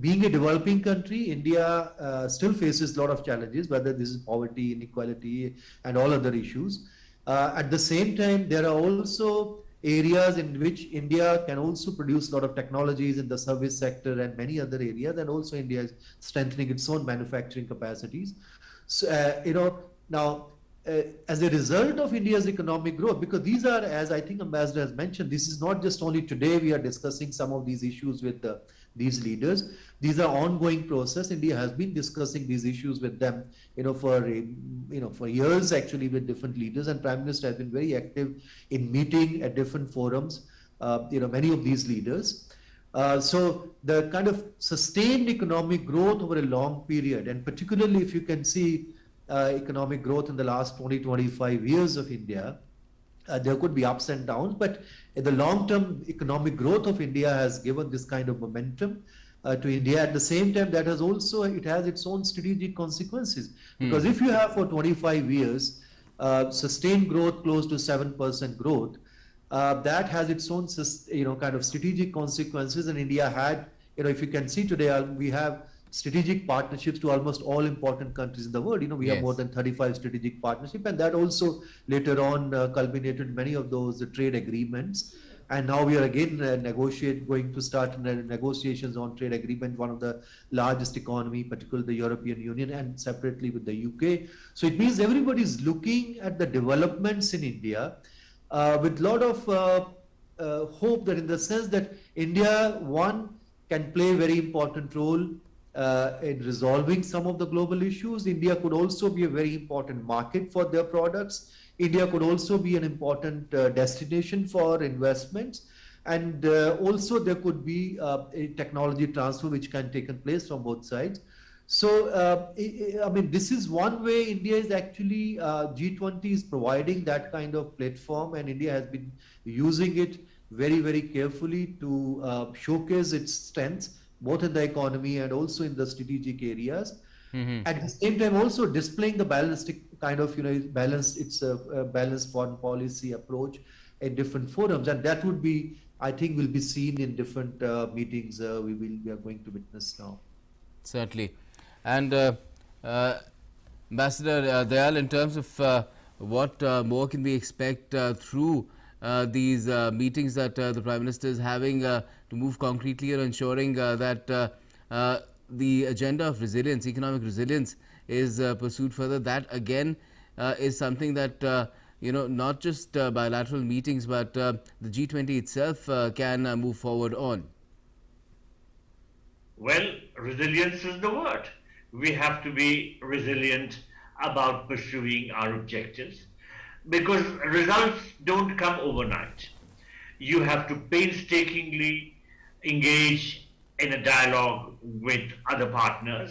Being a developing country, India still faces a lot of challenges, whether this is poverty, inequality, and all other issues. At the same time, there are also areas in which India can also produce a lot of technologies in the service sector and many other areas, and also India is strengthening its own manufacturing capacities. So, now, as a result of India's economic growth, because these are, as I think Ambassador has mentioned, this is not just only today we are discussing some of these issues with these leaders. These are ongoing process. India has been discussing these issues with them, for years actually, with different leaders, and Prime Minister has been very active in meeting at different forums, many of these leaders. So the kind of sustained economic growth over a long period, and particularly if you can see economic growth in the last 20-25 years of India, there could be ups and downs, but the long-term economic growth of India has given this kind of momentum to India. At the same time, that has also, it has its own strategic consequences. Because if you have for 25 years sustained growth close to 7% growth, that has its own, kind of strategic consequences. And India had, if you can see today, we have strategic partnerships to almost all important countries in the world. We have more than 35 strategic partnerships, and that also later on culminated many of those trade agreements. And now we are again going to start negotiations on trade agreement, one of the largest economy, particularly the European Union, and separately with the UK. So it means everybody is looking at the developments in India with a lot of hope that in the sense that India, one, can play a very important role in resolving some of the global issues. India could also be a very important market for their products. India could also be an important destination for investments. And also there could be a technology transfer which can take place from both sides. So, I mean, this is one way India is actually, G20 is providing that kind of platform, and India has been using it very, very carefully to showcase its strengths, both in the economy and also in the strategic areas. At the same time, also displaying the balanced kind of, balanced foreign policy approach at different forums, and that would be, I think, will be seen in different meetings we are going to witness now. Certainly. And Ambassador Dayal, in terms of what more can we expect through these meetings that the Prime Minister is having to move concretely on ensuring that the agenda of resilience, economic resilience, is pursued further? That again is something that not just bilateral meetings, but the G20 itself can move forward on. Well, resilience is the word. We have to be resilient about pursuing our objectives, because results don't come overnight. You have to painstakingly engage in a dialogue with other partners,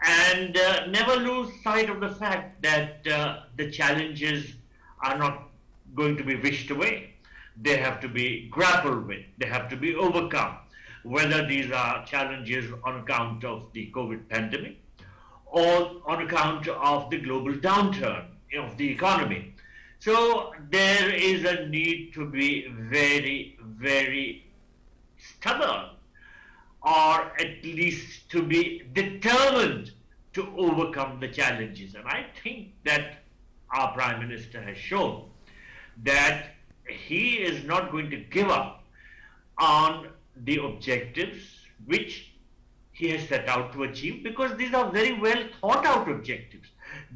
and never lose sight of the fact that the challenges are not going to be wished away. They have to be grappled with, they have to be overcome, whether these are challenges on account of the COVID pandemic or on account of the global downturn of the economy. So there is a need to be very, very stubborn, or at least to be determined to overcome the challenges. And I think that our Prime Minister has shown that he is not going to give up on the objectives which he has set out to achieve, because these are very well thought out objectives.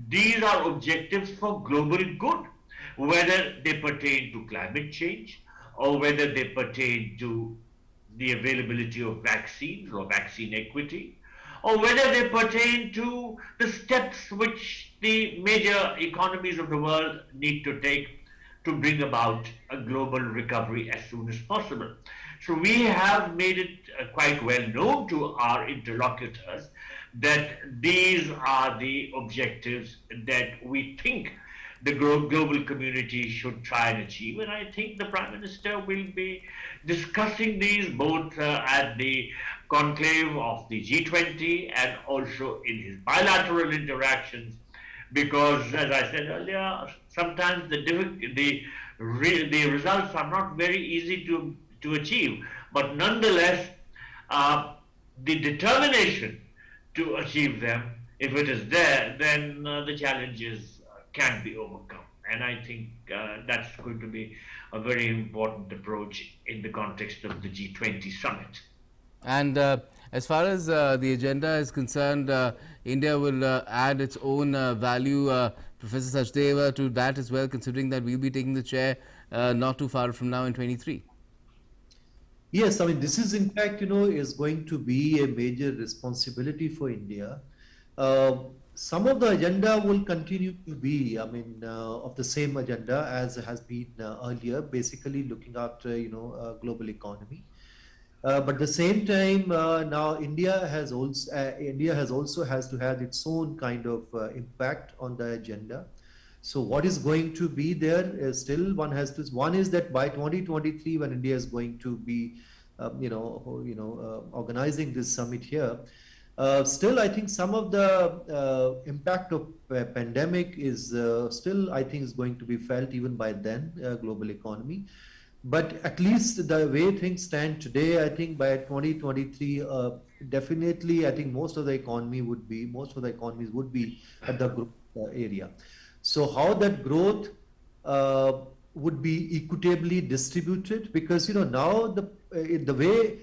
These are objectives for global good, whether they pertain to climate change or whether they pertain to the availability of vaccines or vaccine equity, or whether they pertain to the steps which the major economies of the world need to take to bring about a global recovery as soon as possible. So we have made it quite well known to our interlocutors that these are the objectives that we think the global community should try and achieve. And I think the Prime Minister will be discussing these both at the conclave of the G20 and also in his bilateral interactions, because, as I said earlier, sometimes the results are not very easy to achieve, but nonetheless, the determination to achieve them, if it is there, then the challenges can be overcome. And I think that's going to be a very important approach in the context of the G20 Summit. And as far as the agenda is concerned, India will add its own value, Professor Sachdeva, to that as well, considering that we'll be taking the chair not too far from now in 23. Yes, I mean, this is in fact, is going to be a major responsibility for India. Some of the agenda will continue to be, of the same agenda as has been earlier, basically looking after, global economy. But at the same time, now India has also has to have its own kind of impact on the agenda. So what is going to be there is still one is that by 2023, when India is going to be, organizing this summit here, still I think some of the impact of pandemic is still, I think, is going to be felt even by then, global economy. But at least the way things stand today, I think by 2023, definitely, I think most of the economies would be at the growth area. So how that growth would be equitably distributed, because now the way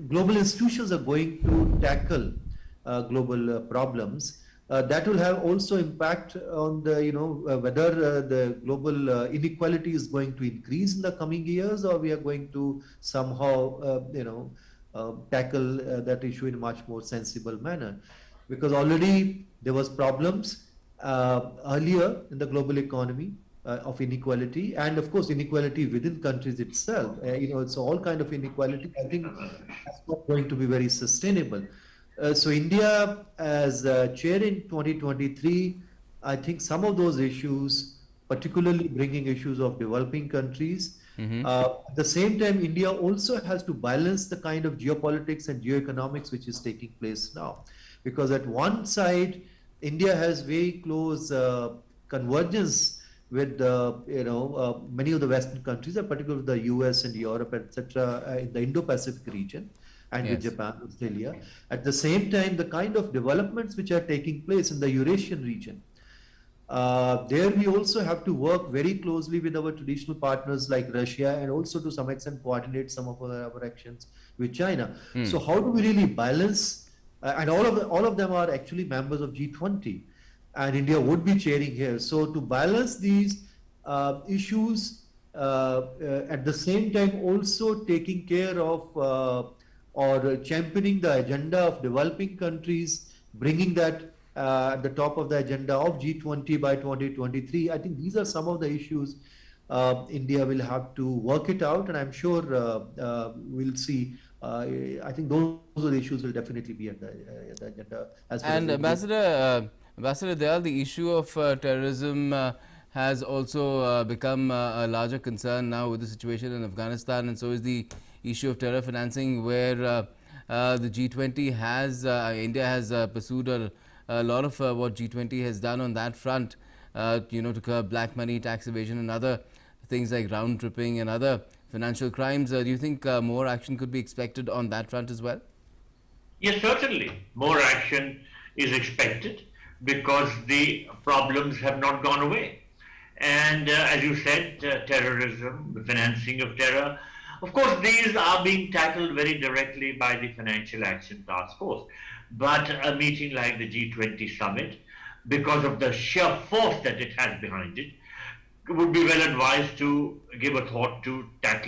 global institutions are going to tackle global problems, that will have also impact on the, whether the global inequality is going to increase in the coming years, or we are going to somehow, tackle that issue in a much more sensible manner. Because already there was problems earlier in the global economy of inequality, and of course inequality within countries itself. It's all kind of inequality. I think that's not going to be very sustainable. So India, as chair in 2023, I think some of those issues, particularly bringing issues of developing countries, at the same time, India also has to balance the kind of geopolitics and geoeconomics which is taking place now. Because at one side, India has very close convergence with many of the Western countries, particularly the US and Europe, etc., in the Indo-Pacific region, and with Japan, Australia. At the same time, the kind of developments which are taking place in the Eurasian region, there we also have to work very closely with our traditional partners like Russia, and also to some extent coordinate some of our actions with China. So how do we really balance, and all of them are actually members of G20, and India would be chairing here. So to balance these issues, at the same time also taking care of or championing the agenda of developing countries, bringing that at the top of the agenda of G20 by 2023. I think these are some of the issues India will have to work it out, and I'm sure we'll see. I think those are the issues will definitely be at the agenda. And Ambassador Dayal, the issue of terrorism has also become a larger concern now with the situation in Afghanistan, and so is the issue of terror financing, where the G20 has, India has pursued a lot of what G20 has done on that front, to curb black money, tax evasion and other things like round tripping and other financial crimes. Do you think more action could be expected on that front as well? Yes, certainly. More action is expected because the problems have not gone away. And as you said, terrorism, the financing of terror, of course, these are being tackled very directly by the Financial Action Task Force. But a meeting like the G20 Summit, because of the sheer force that it has behind it, would be well advised to give a thought to tackling